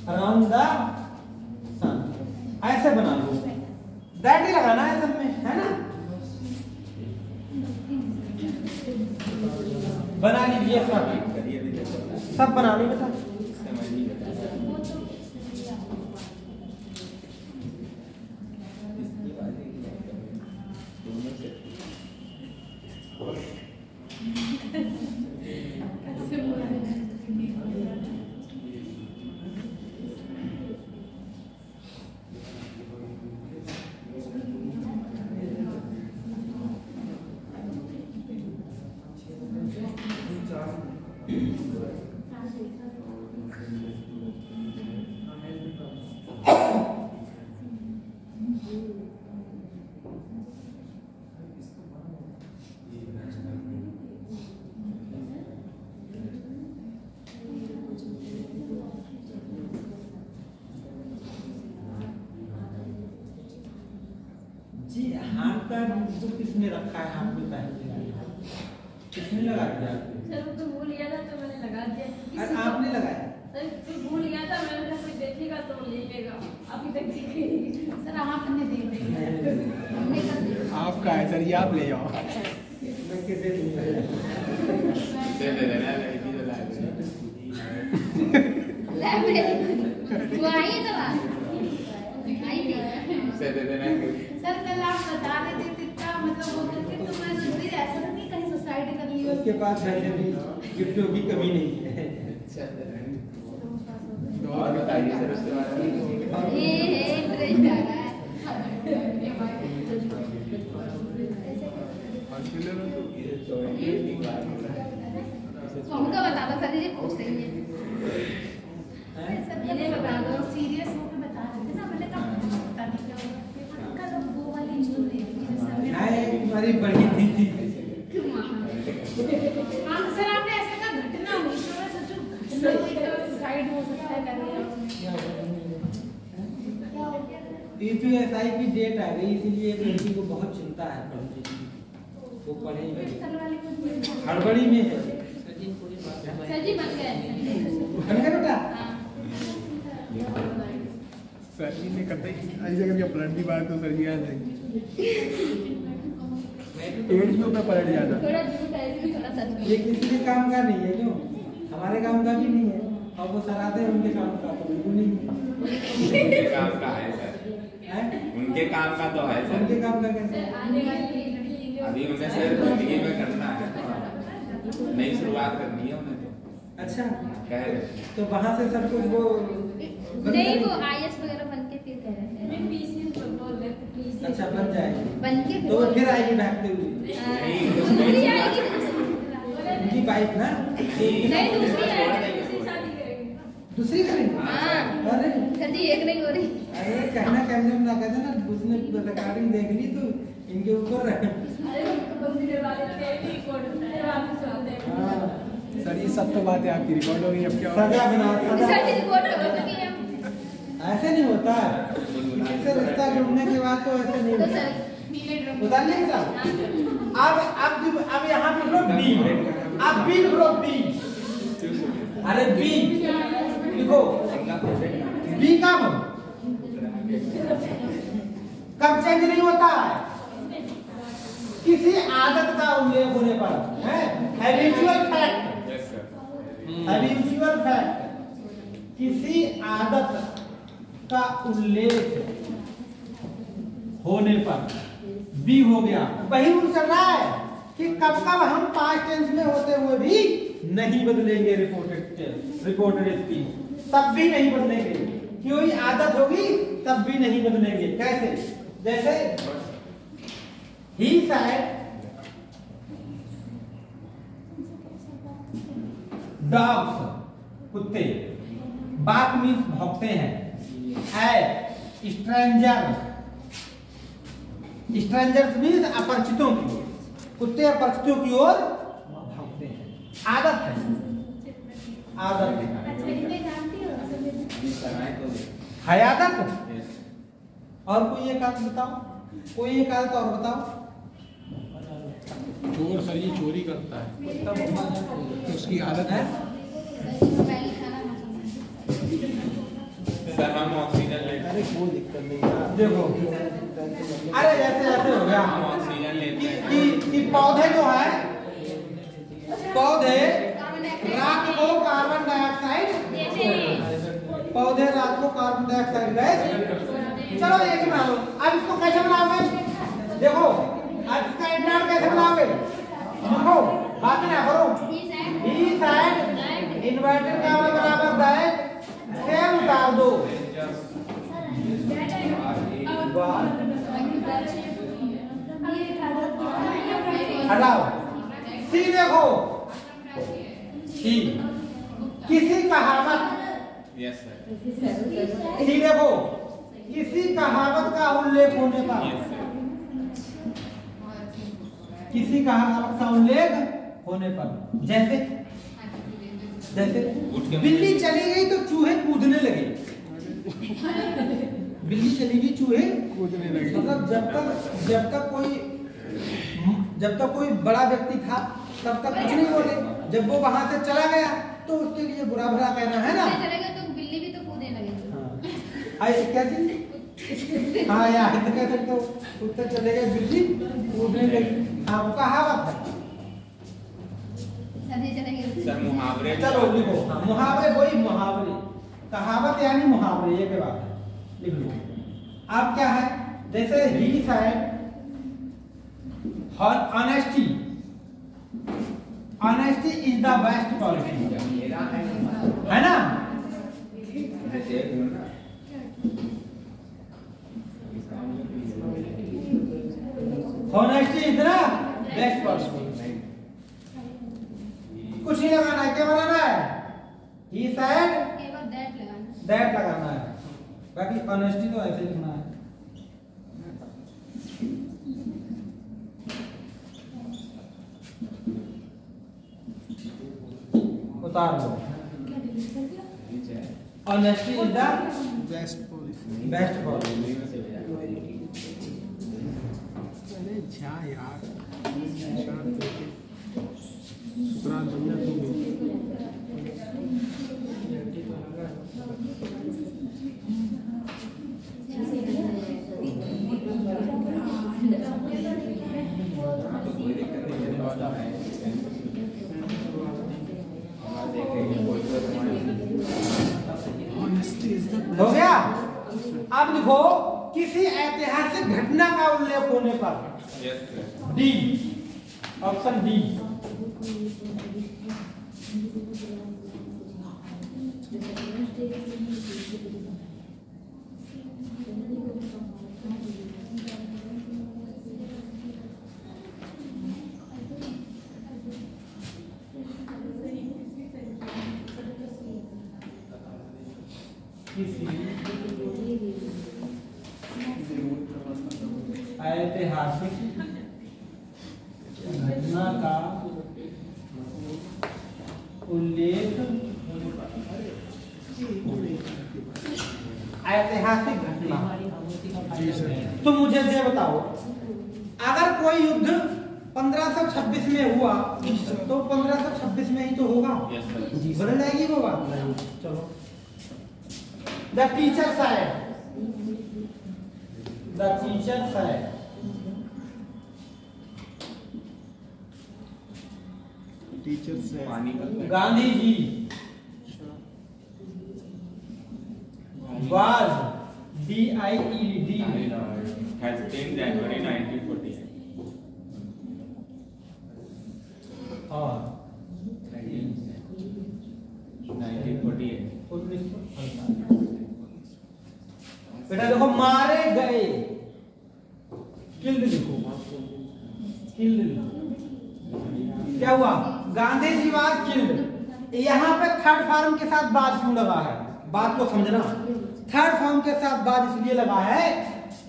around the sun. ऐसे बना लो, दैट ही लगाना है सब में, है ना। बना लीजिए सब बना लो बेटा। जी हाथ का तो किसने रखा है? हाथ में पहन के किसने लगा दिया? सर वो तो भूल गया था तो मैंने लगा दिया। अरे आपने लगाया? सर तो भूल गया था, मैंने कहा कोई देखेगा तो ले लेगा, अभी तक दिखे नहीं। सर आपने दे दिया। आपका है सर, ये आप ले जाओ। मैं कैसे दूंगा? दे देना लड़की तो ला दे। वो आई तो आई थी। से दे देना। सर कल आप बता रहे थे कितना मतलब वो करके, तो मैं सोच रही ऐसा तो नहीं कहीं सुसाइड कर ली हो। उसके पास वैसे भी गिफ्टों की कमी नहीं है। और बताइए सर उसके बारे में। ये इंटरेस्ट आ रहा है। हमको बता दो सर, ये पूछ रही है। सर ये बता दो, सीरियस होकर बता रहे थे ना, मैंने कहा पता नहीं क्या हुआ। कल वो वाली स्टोरी थी सर में। तुम्हारी बड़ी थी। हाँ सर आपने ऐसा का घटना हुई तो मैं सोचूं घटना हुई तो सुसाइड हो सकता है करने। यूपीएसआई की डेट आ गई, इसीलिए एक लड़की को बहुत चिंता है पढ़ने की। वो पढ़ेगी, हड़बड़ी में है। सर जी बन गए। बन गया बेटा? सर जी ने कहते हैं ऐसे करके पलट दी बात तो सर जी आ जाएंगे। पेड़ के ऊपर पलट जाता। थोड़ा झूठ है भी, थोड़ा सच भी। ये किसी के काम का नहीं है, क्यों? हमारे काम का भी नहीं है, और वो सराहते हैं उनके काम का तो बिल्कुल नहीं है। उनके काम का है सर। हैं? उनके काम का तो है सर। उनके काम का कैसे? आने वाली लड़की जो अभी उन्हें सर जिंदगी में करना है, नई शुरुआत करनी है उन्हें तो। अच्छा, कह रहे तो वहाँ से सब कुछ वो नहीं वो आईएएस वगैरह बन के फिर कह रहे थे। पीसी तो बोल रहे थे पीसी। अच्छा बन जाएगी, बन के तो वो फिर आएगी भागते हुए। दूसरी आएगी। उनकी बाइक ना नहीं दूसरी आएगी। दूसरी करेंगे। हाँ अरे सर जी एक नहीं हो रही। अरे कहना कैमरे में ना कहते ना, उसने रिकॉर्डिंग देख ली तो इनके ऊपर अरे बंदे वाले थे रिकॉर्ड वापस आते हैं। हाँ, सर ये सब तो बातें आपकी रिकॉर्ड हो गई, अब क्या होगा? सजा बना सर सजा। जी रिकॉर्ड हो चुकी है। ऐसे नहीं होता है, इससे रिश्ता जुड़ने के बाद तो ऐसे नहीं तो होता। सर नीले ड्रम उतार लिया साहब? अब यहाँ पे लो बी, अब बी लो बी। अरे बी लिखो, बी कब चेंज नहीं होता है? किसी आदत का उल्लेख होने पर, है हैबिचुअल फैक्ट। हैबिचुअल फैक्ट किसी आदत का उल्लेख होने पर बी हो गया। वही रूल चल रहा है कि कब कब हम पास्ट टेंस में होते हुए भी नहीं बदलेंगे रिपोर्टेड स्पीच, तब भी नहीं बदलेंगे। कोई आदत होगी तब भी नहीं बदलेंगे। कैसे? जैसे ही said डॉग्स कुत्ते, बाक मीन्स भौंकते हैं, स्ट्रेंजर्स मीन्स अपरिचितों की, कुत्ते अपरिचितों की ओर भौंकते हैं, आदत है। आदत, अच्छा इन्हें जानती हो हयादत। और कोई एक आदत बताओ, कोई एक आदत और बताओ। चोर सर ये चोरी करता है तो उसकी आदत है। पहले खाना सर हम ऑक्सीजन लेते अरे कोई दिक्कत नहीं है। देखो, अरे ऐसे हो गया हम ऑक्सीजन लेते हैं कि पौधे जो है, पौधे रात को कार्बन डाइऑक्साइड, पौधे रात को कार्बन डाइऑक्साइड गैस। चलो एक बना लो। अब इसको कैसे बनाओगे? देखो अब इसका इंटरनल कैसे बनाओगे? देखो बात ना करो। ई साइड इन्वर्टेड कॉमा बराबर दैट सेम उतार दो। हटाओ। सी देखो, सी किसी कहावत, यस सर, सी देखो किसी कहावत का उल्लेख होने पर, यस सर, किसी कहावत का उल्लेख होने पर, जैसे जैसे बिल्ली चली गई तो चूहे कूदने लगे। बिल्ली चली गई चूहे कूदने लगे। मतलब जब तक कोई बड़ा व्यक्ति था तब तक कुछ नहीं बोले। जब वो वहां से चला गया तो उसके लिए बुरा भला कहना है ना। चलेगा तो बिल्ली भी तो कूदने लगेगी। हाँ क्या चीज? हाँ यार तो कह सकते हो, कुत्ता चले गए बिल्ली कूदने लगी। हाँ वो कहावत है। सर मुहावरे। चलो लिखो। हाँ मुहावरे, वही मुहावरे, कहावत यानी मुहावरे, ये क्या बात है, लिख लो। अब क्या है, जैसे ही said honesty, honesty is the best policy, है ना? Honesty is the best policy. कुछ नहीं लगाना है, क्या बनाना है? ही साइड केवल दैट लगाना है, बाकी ऑनेस्टी तो ऐसे लिखना है। उतार लो। Honesty is the best policy. Best policy. अरे जा यार, शुक्रान दुनिया तू भी। हो गया। अब देखो किसी ऐतिहासिक घटना का उल्लेख होने पर, yes sir, D, option D. किसी ऐतिहासिक घटना का उल्लेख, ऐतिहासिक घटना। तो मुझे ये बताओ, अगर कोई युद्ध 1526 में हुआ तो 1526 में ही तो होगा, यस सर, बदल जाएगी वो बात। चलो, the teacher side, the teacher side teacher से पानी का गांधी जी was DIED 13 जनवरी 1948 और 1948 बेटा देखो, मारे गए, किल्ड लिखो, किल्ड लिखो। क्या हुआ? Gandhi ji was killed. यहाँ पे थर्ड फॉर्म के साथ बाद क्यों लगा है? बात को समझना। थर्ड फॉर्म के साथ बाद इसलिए लगा है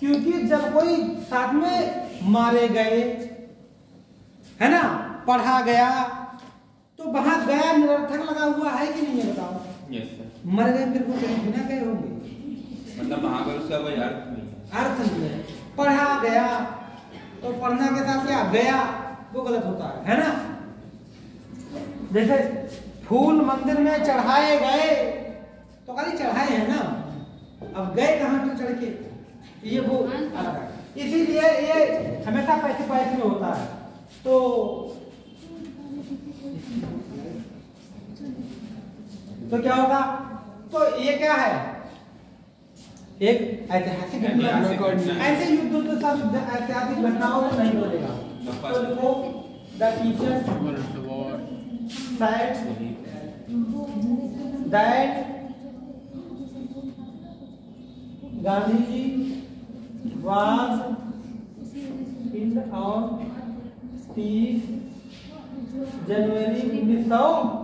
क्योंकि जब कोई साथ में मारे गए, है ना, पढ़ा गया, तो वहां गया निरर्थक लगा हुआ है कि नहीं है बताओ? Yes sir. मर गए फिर वो कहीं बिना गए होंगे, मतलब वहाँ पर उसका कोई अर्थ नहीं है। अर्थ नहीं है। पढ़ा गया तो पढ़ना के साथ क्या गया, वो गलत होता है ना। जैसे फूल मंदिर में चढ़ाए गए तो खाली चढ़ाए हैं ना, अब गए कहाँ पे चढ़ के, ये वो अलग है। इसीलिए ये हमेशा पैसे पैसे में होता है। तो क्या होगा, तो ये क्या है, एक ऐतिहासिक घटना, ऐसे युद्ध सब ऐतिहासिक घटनाओं को नहीं बोलेगा। तो लिखो the teacher said that Gandhi ji was killed on 30 जनवरी 1948।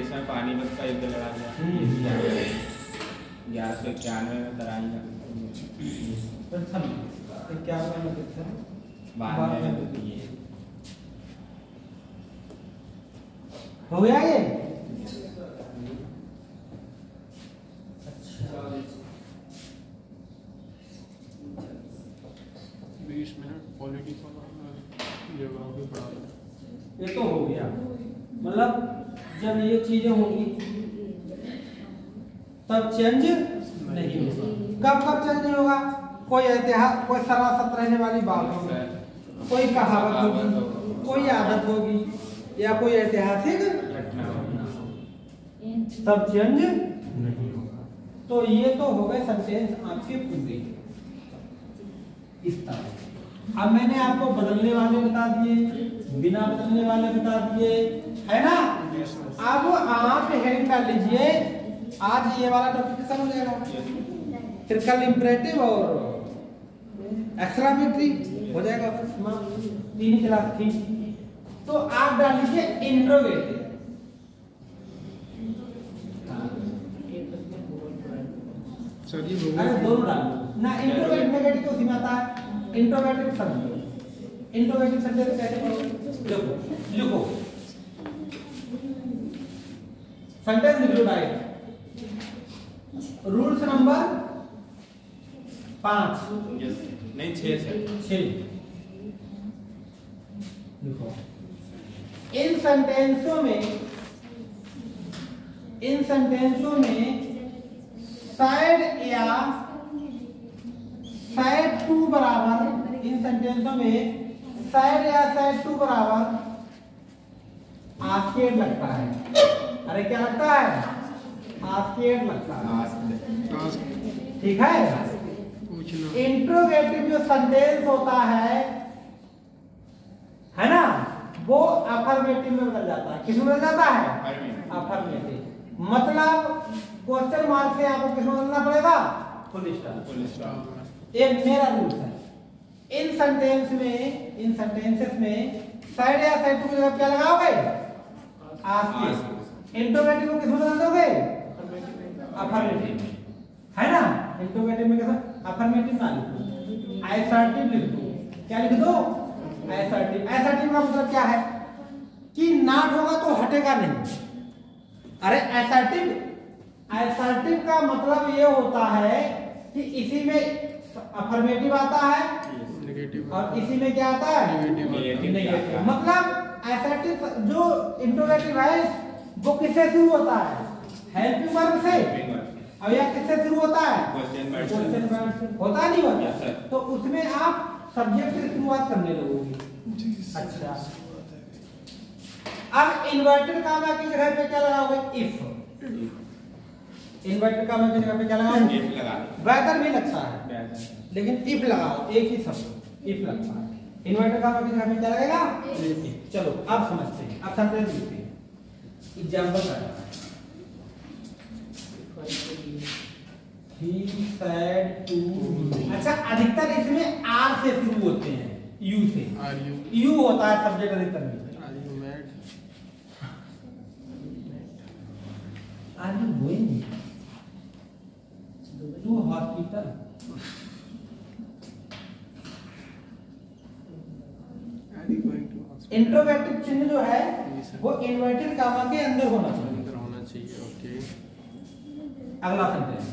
में पानीपत का युद्ध लड़ा गया 1191 में तराई हो गया ये। 20 मिनट पॉलिटिक्स ये तो हो गया, मतलब जब ये चीजें होंगी तब चेंज नहीं होगा। कब कब चेंज नहीं होगा, कोई इतिहास, कोई सरासत रहने वाली बात होगी, कोई कहावत होगी, कोई आदत होगी या कोई ऐतिहासिक घटना होगी, तब चेंज नहीं होगा। तो ये तो हो गए सेंटेंस आपके पूरे इस तरह। अब मैंने आपको बदलने वाले बता दिए, बिना बदलने वाले बता दिए, है ना। अब आप हेडिंग डाल लीजिए, आज ये वाला टॉपिक खत्म हो जाएगा, फिर कल इंपरेटिव और एक्सक्लेमेटरी हो जाएगा, 3 क्लास थी। तो आप डाल लीजिए इंट्रोगेटिव। अरे दोनों डाल ना, इंट्रोगेटिव नेगेटिव तो उसी में आता है। इंट्रोगेटिव समझो, इंट्रोगेटिव सेंटेंस कैसे पढ़ोगे, देखो लिखो सेंटेंस लिख लो डायरेक्ट। रूल्स नंबर 5 नहीं 6 से 6 लिखो। इन सेंटेंसों में साइड या साइड 2 बराबर, इन सेंटेंसों में साइड या साइड 2 बराबर आस्केड लगता है। अरे क्या लगता है, आस्केड लगता है, ठीक है। इंट्रोगेटिव जो सेंटेंस होता है ना, वो अफर्मेटिव में बदल जाता है। किस में बदल जाता है, अफर्मेटिव। मतलब क्वेश्चन मार्क से आपको किस में बदलना पड़ेगा, फुल स्टॉप। ये मेरा रूल है। इन सेंटेंसेस में साइड या साइड 2 की जगह क्या लगाओगे, आस्केड। इंट्रोगेटिव को किस में बदल दोगे, अफर्मेटिव, है ना। इंट्रोगेटिव में कैसा, अफर्मेटिव ना लिखो, असर्टिव लिख दो। क्या लिख दो, असर्टिव। असर्टिव का मतलब क्या है कि नॉट होगा तो हटेगा नहीं। अरे असर्टिव का मतलब ये होता है कि इसी में अफर्मेटिव आता है और इसी में क्या आता है, नेगेटिव। मतलब असर्टिव जो इंट्रोगेटिव है वो किससे शुरू होता है, हेल्पिंग वर्ब से, और यह किससे शुरू होता है, क्वेश्चन वर्ड से। होता नहीं होता, तो उसमें आप सब्जेक्ट से शुरुआत करने लगोगे। अच्छा, अब इन्वर्टेड कामा की जगह पे क्या लगाओगे, इफ। इन्वर्टेड कामा की जगह पे क्या लगाओगे, इफ लगा। वेदर भी लगता है लेकिन इफ लगाओ, एक ही शब्द इफ लगता है। इन्वर्टेड कामा की जगह पे क्या लगेगा, इफ। चलो अब समझते हैं, अब सेंटेंस लिखते हैं, एग्जांपल करना है। ही सैड टू मी। अच्छा, अधिकतर इसमें आर से शुरू होते हैं, यू से। आर यू यू होता है सब्जेक्ट अधिकतर में। Are you mad are you going to hospital? Are you going to hospital interrogative चिन्ह जो है Yes, sir. वो इन्वर्टेड कामा के अंदर होना चाहिए। अंदर होना चाहिए। ओके अगला sentence,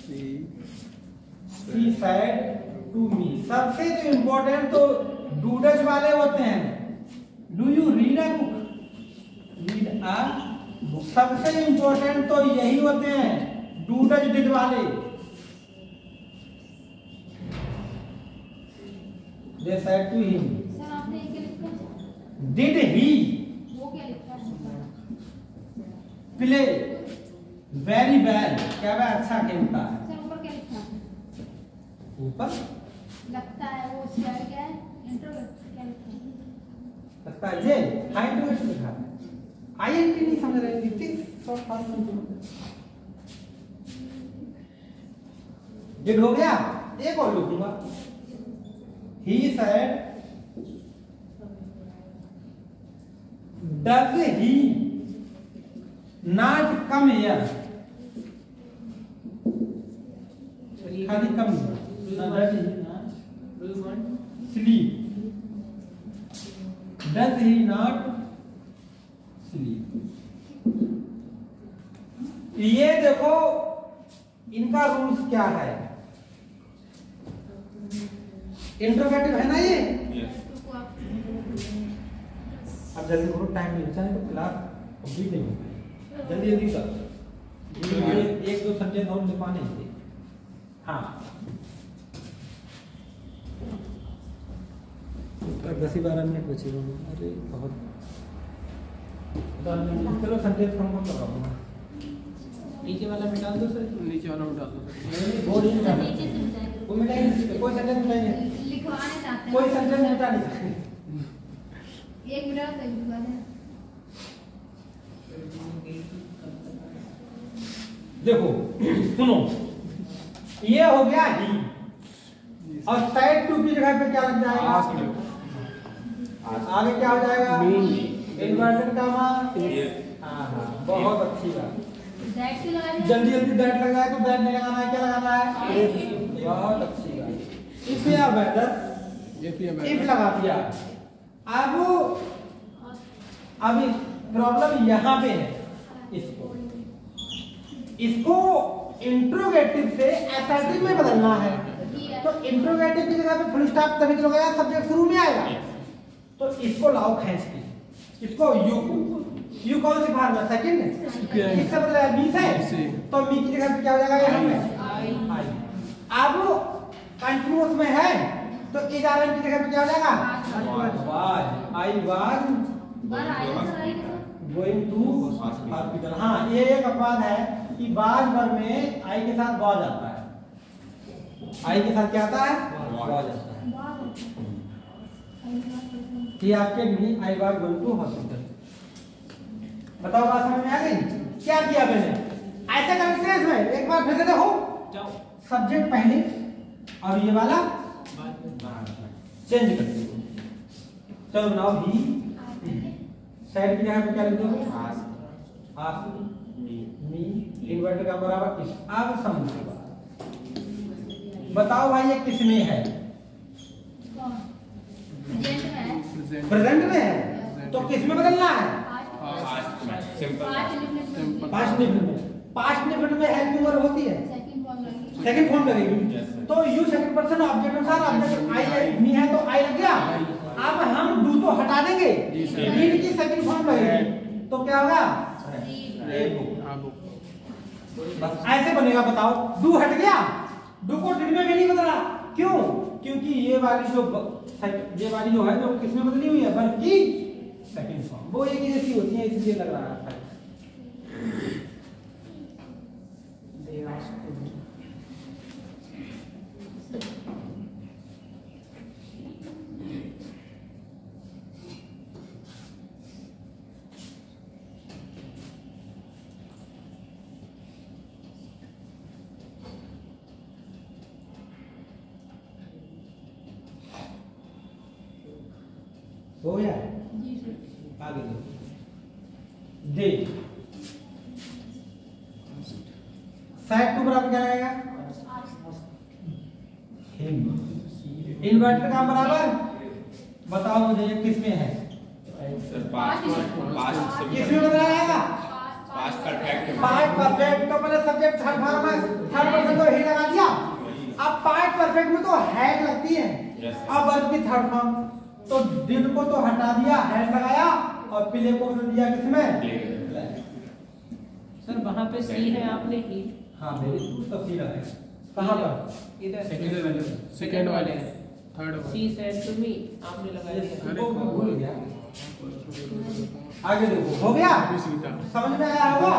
she She said to me। सबसे जो इम्पोर्टेंट तो डूडज वाले होते हैं। Do you read a book? Read a book. सबसे इम्पोर्टेंट तो यही होते हैं, डूडज डिड वाले। They said to him। Sir आपने क्या लिखा? Did he वो क्या लिखा है? play very well? क्या वह अच्छा खेलता है? सर ऊपर क्या लिखा है? ऊपर लगता है वो स्वेर क्या है? इंट्रोवर्ट क्या लिखा है? लगता है जे हाई इंट्रोवर्ट लिखा है। आईएनटी नहीं समझ रहे कितनी शॉर्ट फास्ट में। डिड हो गया, एक और लिखूंगा। ही said does he not come here? खाली कम does he not sleep? Does he not sleep? ये देखो इनका रूल्स क्या है। इंट्रोगेटिव है ना ये। रुको आप। अब जल्दी करो, टाइम नहीं बचा है तो क्लास कंप्लीट नहीं होगी। जल्दी जल्दी कर, एक दो सब्जेक्ट और लिखवाने थे। हाँ 10-12 मिनट बचेगा। अरे बहुत, चलो सब्जेक्ट कम करवाऊंगा। नीचे वाला में डाल दो सर। नीचे वाला में डाल दो सर। बोर्ड ही सर नहीं नीचे से मिटाएंगे। वो मिटाएंगे, कोई सेंटेंस मिटाएंगे, लिखवाने चाहते हैं। कोई सेंटेंस मिटा नहीं। एक मिनट तक लिखवा दें। देखो सुनो, ये हो गया ही, और साइड टू की जगह पे क्या लग जाएगा? आगे क्या हो जाएगा? Inverted comma. हाँ, बहुत अच्छी बात। दैट क्यों लगा दिया? जल्दी जल्दी दैट लगाए तो दैट नहीं लगाना है, क्या लगाना है? बहुत अच्छी बात। इफ या वेदर, इफ लगा दिया। अब अभी प्रॉब्लम यहाँ पे है। इसको इंट्रोगेटिव से एसर्टिव में बदलना है। तो इंट्रोगेटिव की जगह पे फुल स्टॉप तभी तो लगाया, सब्जेक्ट शुरू में आएगा। तो इसको लाओ खींच के, इसको यू कौन सी फार्म है? सेकंड है। किससे बदला है? बी से। तो बी की जगह पे क्या हो जाएगा यहाँ पे? आई। अब कंटिन्यूअस में है तो इज आर की जगह पे क्या हो जाएगा? वाज। आई वाज बार आएगा सर आएगा। Going to hospital. हाँ, ये एक अपवाद है कि बाज भर में आई के साथ वाज आता है। आई के साथ क्या आता है? वाज आता है। He asked me, I was going to hospital। बताओ बात समझ में आ गई? क्या किया मैंने? ऐसे करते हैं इसमें, एक बार फिर से देखो। सब्जेक्ट पहले और ये वाला चेंज कर दो। चलो नाउ ही साइड की जगह पे क्या लिख दो? आस्क मी इन्वर्टेड का बराबर इस। अब समझो, बताओ भाई ये किस में है? प्रेजेंट में है। तो किस में बदलना है? पास्ट निफिट में हेल्प यूजर होती है, सेकंड फॉर्म लगेगी। तो यू सेकंड पर्सन ऑब्जेक्ट अनुसार ऑब्जेक्ट आई मी है तो आई लग गया। अब हम डू तो हटा देंगे, रीड की सेकंड फॉर्म लगेगी तो क्या होगा? बस ऐसे बनेगा। बताओ, डू हट गया, डू को डिड में भी नहीं बदला। क्यों? क्योंकि ये वाली जो है जो किसमें बदली हुई है? बल्कि सेकंड फॉर्म, वो एक ही जैसी होती है, इसलिए लग रहा है। हो गया? जी सर। आगे दो दे साइड टू बराबर क्या आएगा? इन्वर्टेड काम बराबर बताओ मुझे ये किस में है? किस में बताया? Past perfect. पास्ट परफेक्ट तो मैंने सब्जेक्ट थर्ड फॉर्म में थर्ड पर्सन को ही लगा दिया। अब पास्ट परफेक्ट में तो हैड लगती है। अब वर्ब की थर्ड फॉर्म तो डिड को तो हटा दिया, हैड लगाया और प्ले को बदल दिया किसमें? सर वहाँ पे सी है आपने ही। हाँ मेरी तो सी लगाया। कहाँ पर? इधर सेकंड वाले थर्ड वाले सी सेड टू मी आपने लगा दिया। इसको मैं भूल गया। आगे देखो हो गया? समझ में आया होगा?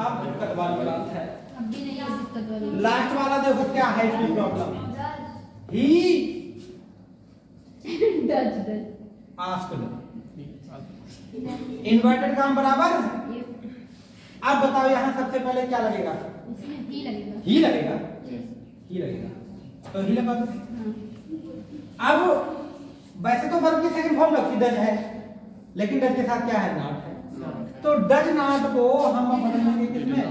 आप दिक्कत वाली बात है। अब भी नहीं है दिक्कत वाली। लास्ट वाला देखो क्या है इसमें problem? He does asked inverted काम बराबर। अब बताओ यहाँ सबसे पहले क्या लगेगा? इसमें ही लगेगा। ही लगेगा। ही लगेगा तो ही लगा दो। अब वैसे तो वर्ब की सेकंड फॉर्म लगती डज है, लेकिन डज के साथ क्या है? नॉट है। तो डज नॉट को हम अब बदलेंगे किसमें?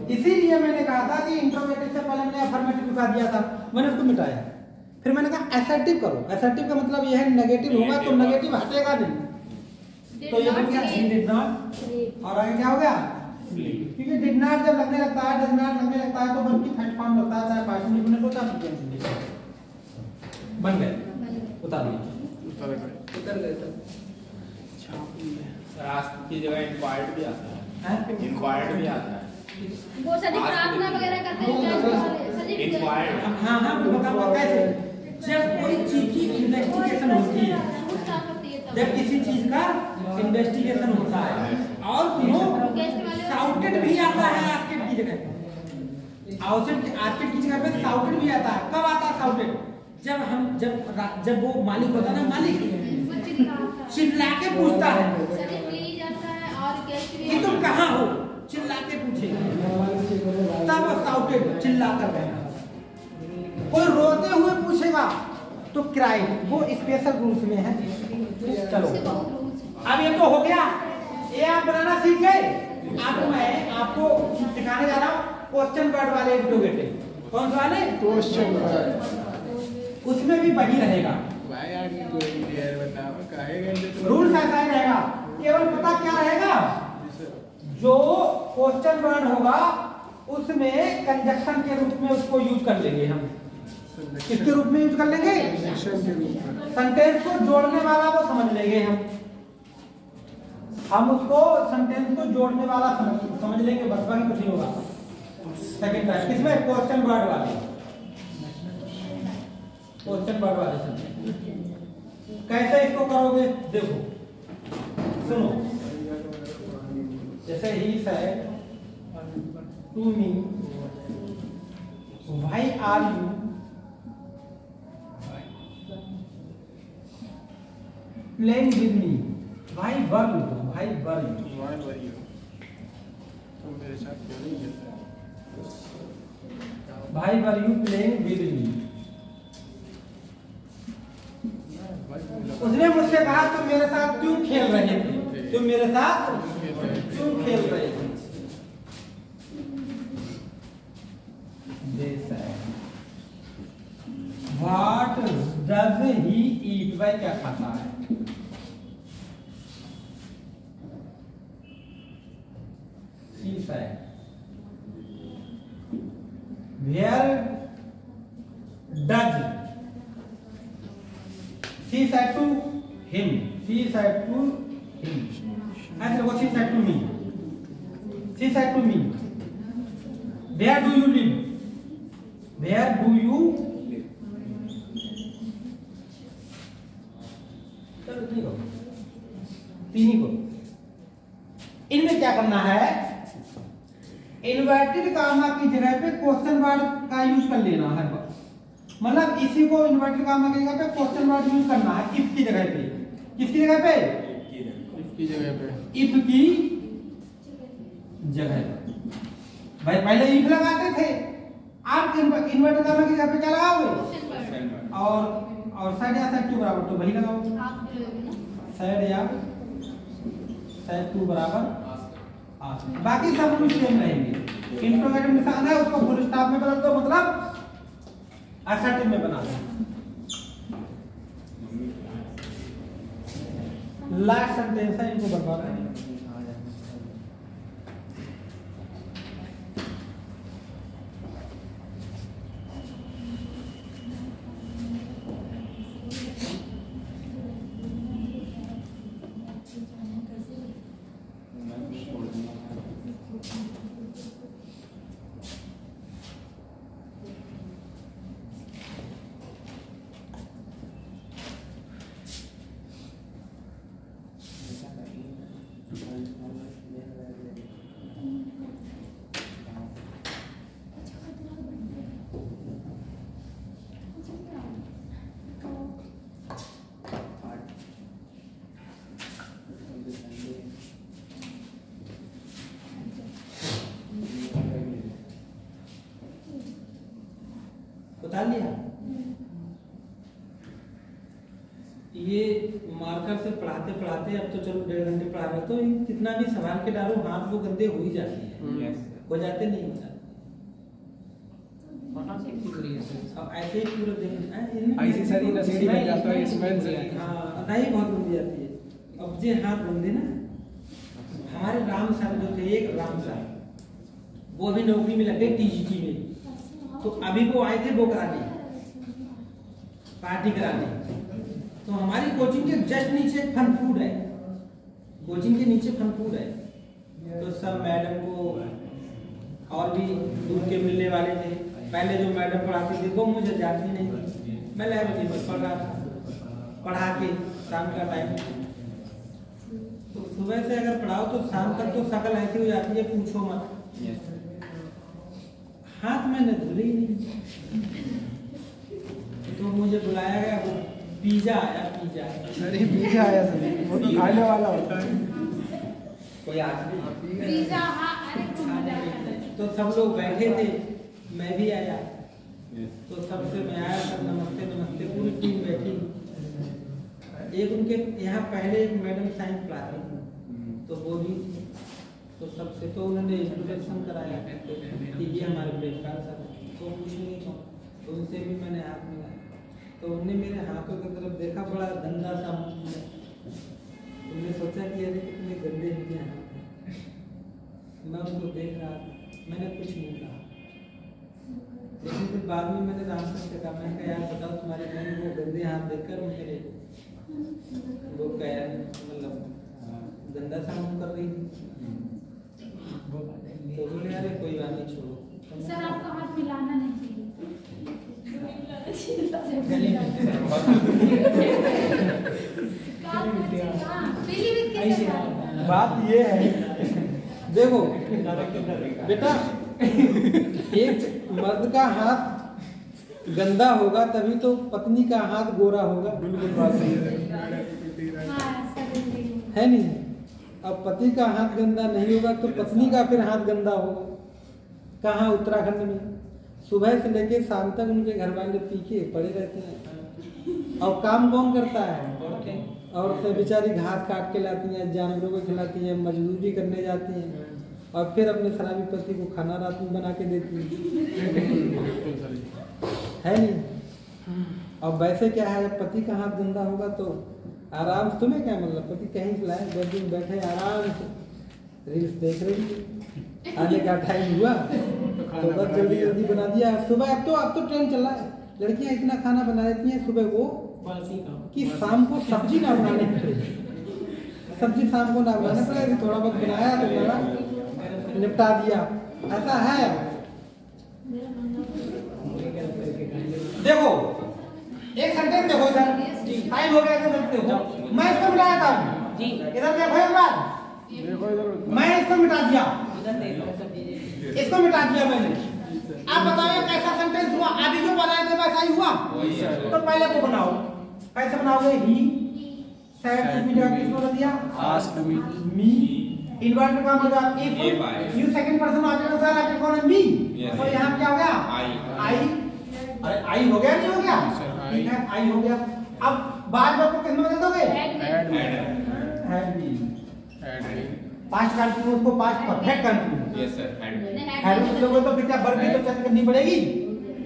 इसीलिए मैंने कहा था कि इंट्रोगेटिव से पहले मैंने अफर्मेटिव दिखा दिया था, मैंने उसको मिटाया। फिर मैंने कहा असर्टिव करो। असर्टिव का मतलब यह है नेगेटिव होगा तो नेगेटिव हटेगा नहीं। तो ये बन गया ही डिड नॉट और आगे क्या हो गया? क्योंकि डिड नॉट जब लगने लगता है, डज नॉट लगने लगता है तो वर्ब की थर्ड फॉर्म लगता है, चाहे पास्ट में बने तो चाहे प्रेजेंट में बन गए। उतार दीजिए। उतर गए सर। सर आस्क की जगह इंक्वायर्ड भी आता है। हैं? इंक्वायर्ड भी आता है। वो सभी प्रार्थना वगैरह करते हैं। इंक्वायर्ड। हाँ हाँ मैं बताऊंगा कैसे। जब कोई चीज की इन्वेस्टिगेशन होती है, जब किसी चीज का इन्वेस्टिगेशन होता है और सुनो साउटेड भी आता है आस्केड की जगह। आस्केड की जगह पे साउटेड भी आता है। कब आता है साउटेड? जब वो मालिक होता है ना, मालिक चिल्ला के पूछता है कि तुम कहाँ हो, चिल्ला के पूछेगा तब साउटेड चिल्ला कर कहना। कोई रोते हुए पूछेगा तो क्राई, वो स्पेशल रूल्स में है। चलो अब ये तो हो गया, ये आप बनाना सीख गए। अब मैं आपको सिखाने जा रहा हूँ क्वेश्चन वर्ड वाले इंट्रोगेटिव। कौन से वाले? Question word. उसमें भी वही रहेगा। भाई आगे कोई यार बताओ कहेगा रूल्स ऐसा ही रहेगा, केवल पता क्या रहेगा? जो क्वेश्चन वर्ड होगा उसमें कंजक्शन के रूप में उसको यूज कर लेंगे हम। किसके रूप में यूज कर लेंगे? सेंटेंस को जोड़ने वाला वो समझ लेंगे हम उसको सेंटेंस को जोड़ने वाला समझ लेंगे, बस बाकी कुछ नहीं होगा। सेकंड टाइप किसमें? क्वेश्चन वर्ड वाले। क्वेश्चन वर्ड वाले सेंटेंस कैसे इसको करोगे देखो, सुनो। जैसे ही said to me why are you playing with me? Why were you? Why were you? तुम मेरे साथ क्यों नहीं खेलते? Why were you playing with me? उसने मुझसे कहा तुम मेरे साथ क्यों खेल रहे थे? तुम मेरे साथ क्यों खेल रहे थे? What does he eat? वह क्या खाता है? She said. Where does she said to him? She said to him. Answer what she said to me. She said to me. Where do you live? Where do you? चलो ठीक हो, तीन को। इनमें क्या करना है? इन्वर्टेड कामा की जगह पे क्वेश्चन वर्ड का यूज कर लेना है। मतलब इसी को इन्वर्टेड कामा की जगह पे क्वेश्चन वर्ड यूज करना है इफ की जगह पे। किसकी जगह पे? इफ की जगह पे। इफ की जगह पे। भाई पहले इफ लगाते थे, आप इन्वर्टेड कामा की जगह पे क्या लगाओगे? और साइड या साइड टू बराबर टू वही लगाओ, आप जो है ना साइड या साइड टू बराबर आस। बाकी सब रूल सेम रहेंगे। इंट्रोगेटिव निशान है उसको फुल स्टॉप में बदल दो, मतलब असर्टिव में बना दो। लास्ट सेंटेंस है, इनको बर्बाद करें। बता लिया। ये मार्कर से पढ़ाते पढ़ाते अब तो चलो 1.5 घंटे पढ़ा रहे, तो कितना भी संभाल के डालो, हाथ वो गंदे हो ही जाते हैं, हो जाते नहीं हो जाते। अब ऐसे ही पूरा दिन ऐसी सारी नसीड़ी बन जाता है स्मेल से। हाँ नहीं बहुत गंदी जाती है। अब जे हाथ गंदे ना, हमारे राम सर जो थे, एक राम सर, वो अभी नौकरी में लगे टीजीटी में, तो अभी वो आए थे वो कराने, पार्टी कराने। तो हमारी कोचिंग के जस्ट नीचे फन फूड है, कोचिंग के नीचे फन फूड है। तो सब मैडम को और भी दूर के मिलने वाले थे। पहले जो मैडम पढ़ाती थी वो मुझे जानती नहीं थी, मैं लाइब्रेरी में पढ़ रहा था, पढ़ा के शाम का टाइम। तो सुबह से अगर पढ़ाओ तो शाम तक तो शकल ऐसी हो जाती है पूछो मत। हाथ मैंने धुले ही नहीं, तो मुझे बुलाया गया, वो पिज्जा आया, पिज्जा। अरे पिज्जा आया सर, वो तो खाने वाला होता है। कोई आदमी पिज्जा, हाँ अरे खूब मजा आता है। तो सब लोग बैठे थे, मैं भी आया, तो सबसे मैं आया, सब नमस्ते नमस्ते, पूरी टीम बैठी। एक उनके यहाँ पहले एक मैडम साइंस पढ़ाती थी, तो वो भी, तो सबसे तो उन्होंने इंट्रोडक्शन कराया कि ये हमारे ब्रेकफास्ट सर, तो कुछ नहीं था, तो उनसे भी मैंने हाथ मिलाया, तो उन्होंने मेरे हाथों की तरफ देखा, बड़ा गंदा सा मुंह है। उन्होंने सोचा कि अरे कितने गंदे हैं हाथ। मैं उनको देख रहा था, मैंने कुछ नहीं कहा, लेकिन फिर बाद में मैंने राम सर से कहा, मैंने कहा यार बताओ तुम्हारे मन में वो गंदे हाथ देखकर मेरे वो कह मतलब गंदा सा मुंह कर रही थी। तो बोले अरे कोई बात नहीं छोड़ो। सर आपका हाथ मिलाना नहीं चाहिए। बात ये है, देखो बेटा, एक मर्द का हाथ गंदा होगा तभी तो पत्नी का हाथ गोरा होगा। बिल्कुल बात सही है नहीं? अब पति का हाथ गंदा नहीं होगा तो पत्नी का फिर हाथ गंदा होगा। कहाँ? उत्तराखंड में सुबह से लेके शाम तक उनके घर वाले पीके पड़े रहते हैं। और काम कौन करता है? औरतें बेचारी घास काट के लाती हैं, जानवरों को खिलाती हैं, मजदूरी करने जाती हैं, और फिर अपने शराबी पति को खाना रात में बना के देती है नहीं? और वैसे क्या है, जब पति का हाथ गंदा होगा तो आराम से, तुम्हें क्या मतलब, पति कहीं से लाए, 10 दिन बैठे आराम से रील्स देख रही, आने का टाइम हुआ तो बस जल्दी जल्दी बना दिया। सुबह अब तो ट्रेंड चल रहा है, लड़कियां इतना खाना बना देती हैं सुबह को कि शाम को सब्जी ना बनाने पड़े, सब्जी शाम को ना बनाने पड़े, थोड़ा बहुत बनाया तो बना निपटा दिया। ऐसा है। देखो एक सेंटेंस देखो इधर, टाइम हो गया तो देखते हो। मैं इसको मिटाया था, इधर देखो एक बार, मैं इसको मिटा दिया, इसको मिटा दिया मैंने। आप बताओ कैसा सेंटेंस हुआ? अभी जो बनाए थे वैसा ही हुआ? तो पहले को बनाओ, कैसे बनाओगे? ही सेड टू बी जब किसको बना दिया? Asked me. इन्वर्टेड कॉमा हो जाएगा if you second person object sir आपके कौन है? मी। तो यहाँ क्या हो गया? आई। अरे आई हो गया नहीं हो गया? ठीक है, आई हो गया। अब बाद में को किसमें बदल दोगे? Add had been. Past continuous को past perfect continuous. Yes sir, had been लोगे तो फिर क्या वर्ब भी तो चेंज करनी पड़ेगी,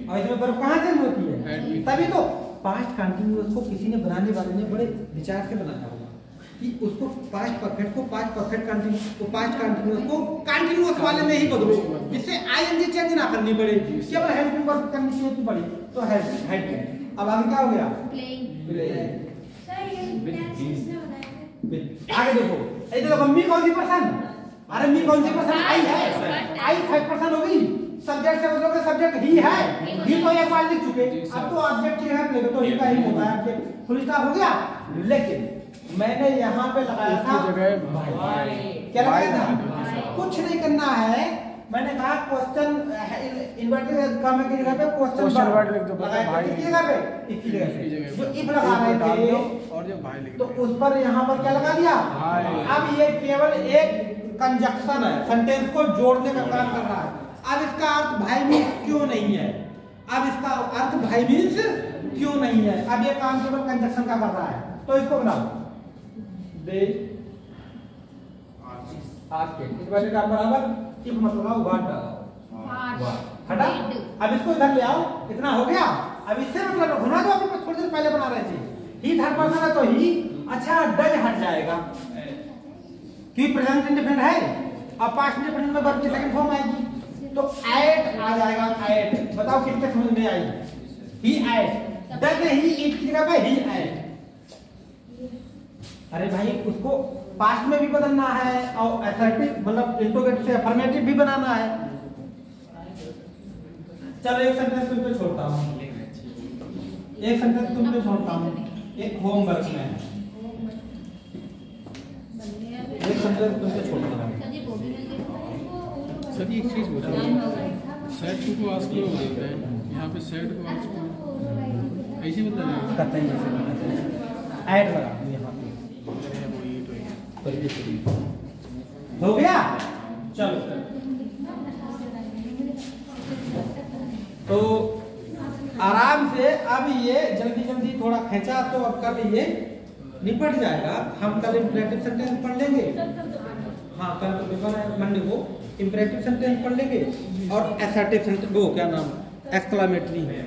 और इसमें वर्ब कहाँ चेंज होती है? तभी तो पास्ट कंटिन्यूअस को किसी ने बनाने वाले ने बड़े विचार से बनाया होगा कि उसको पास्ट परफेक्ट को पास्ट परफेक्ट कंटिन्यूअस को पास्ट कंटिन्यूअस को कंटिन्यूअस वाले में ही बदलो, जिससे आईएनजी चेंज ना करनी पड़े, केवल हैड बीन वर्ब करनी चाहिए पड़ी, तो हैड बीन। अब आगे क्या हो गया? प्लेइंग। आगे देखो, ये देखो मी कौन सी पर्सन? अरे मी कौन सी पर्सन? आई है, आई थर्ड पर्सन होगी, सब्जेक्ट से मतलब सब्जेक्ट ही है, ही तो एक बार लिख चुके, अब तो ऑब्जेक्ट ही है, तो ही का ही होता है ऑब्जेक्ट, फुल स्टॉप हो गया। लेकिन मैंने यहाँ पे लगाया था क्या लगाया था? कुछ नहीं करना है, मैंने कहा क्वेश्चन इन्वर्टेड कॉमा की जगह पे क्वेश्चन वर्ड लिख दो, भाई की जगह पे, इसकी जगह पे जो इफ लगा रहे थे और जो भाई लिख तो उस पर यहाँ पर क्या लगा दिया? अब ये केवल एक कंजक्शन है, सेंटेंस को जोड़ने का काम कर रहा है। अब इसका अर्थ भाई मीन्स क्यों नहीं है? अब इसका अर्थ भाई मीन्स क्यों नहीं है? अब ये काम केवल कंजक्शन का कर रहा है, तो इसको बनाओ दे आज के इन्वर्टेड कॉमा बराबर इफ मतलब लगाओ व्हाट डालो हटा। अब इसको इधर ले आओ, इतना हो गया। अब इससे मतलब घुमा दो, अभी थोड़ी देर पहले बना रहे थे, ही थर्ड पर्सन है तो ही, अच्छा डज हट जाएगा क्योंकि प्रेजेंट इंडेफिनिट है, अब पास्ट इंडेफिनिट में वर्ब की सेकंड फॉर्म आएगी, तो ऐड आ जाएगा। ऐड बताओ किसके समझ में आई? ही ऐड, डज ही इट की जगह पे ही ऐड। अरे भाई उसको पास्ट में भी बदलना है और असर्टिव मतलब इंट्रोगेटिव से अफर्मेटिव भी बनाना है। चलो एक सेंटेंस तुम पे छोड़ता हूँ, एक सेंटेंस तुम पे छोड़ता हूँ, एक होमवर्क में एक सेंटेंस तुम पे छोड़ता हूँ। सर एक चीज पूछ रहा हूँ, सेट को आस्क लो बोलते हैं, यहाँ पे सेट को आस्क लो ऐसे मतलब करते हैं जैसे ऐड लगा दूं यहाँ पे, हो गया। चलो तो आराम से अब ये जल्दी जल्दी थोड़ा खींचा तो अब कल ये निपट जाएगा। हम कल इंपरेटिव सेंटेंस पढ़ लेंगे, हाँ कल तो पेपर है मंडे को, इंपरेटिव सेंटेंस पढ़ लेंगे और असर्टिव सेंटेंस वो क्या नाम एक्सक्लेमेटरी है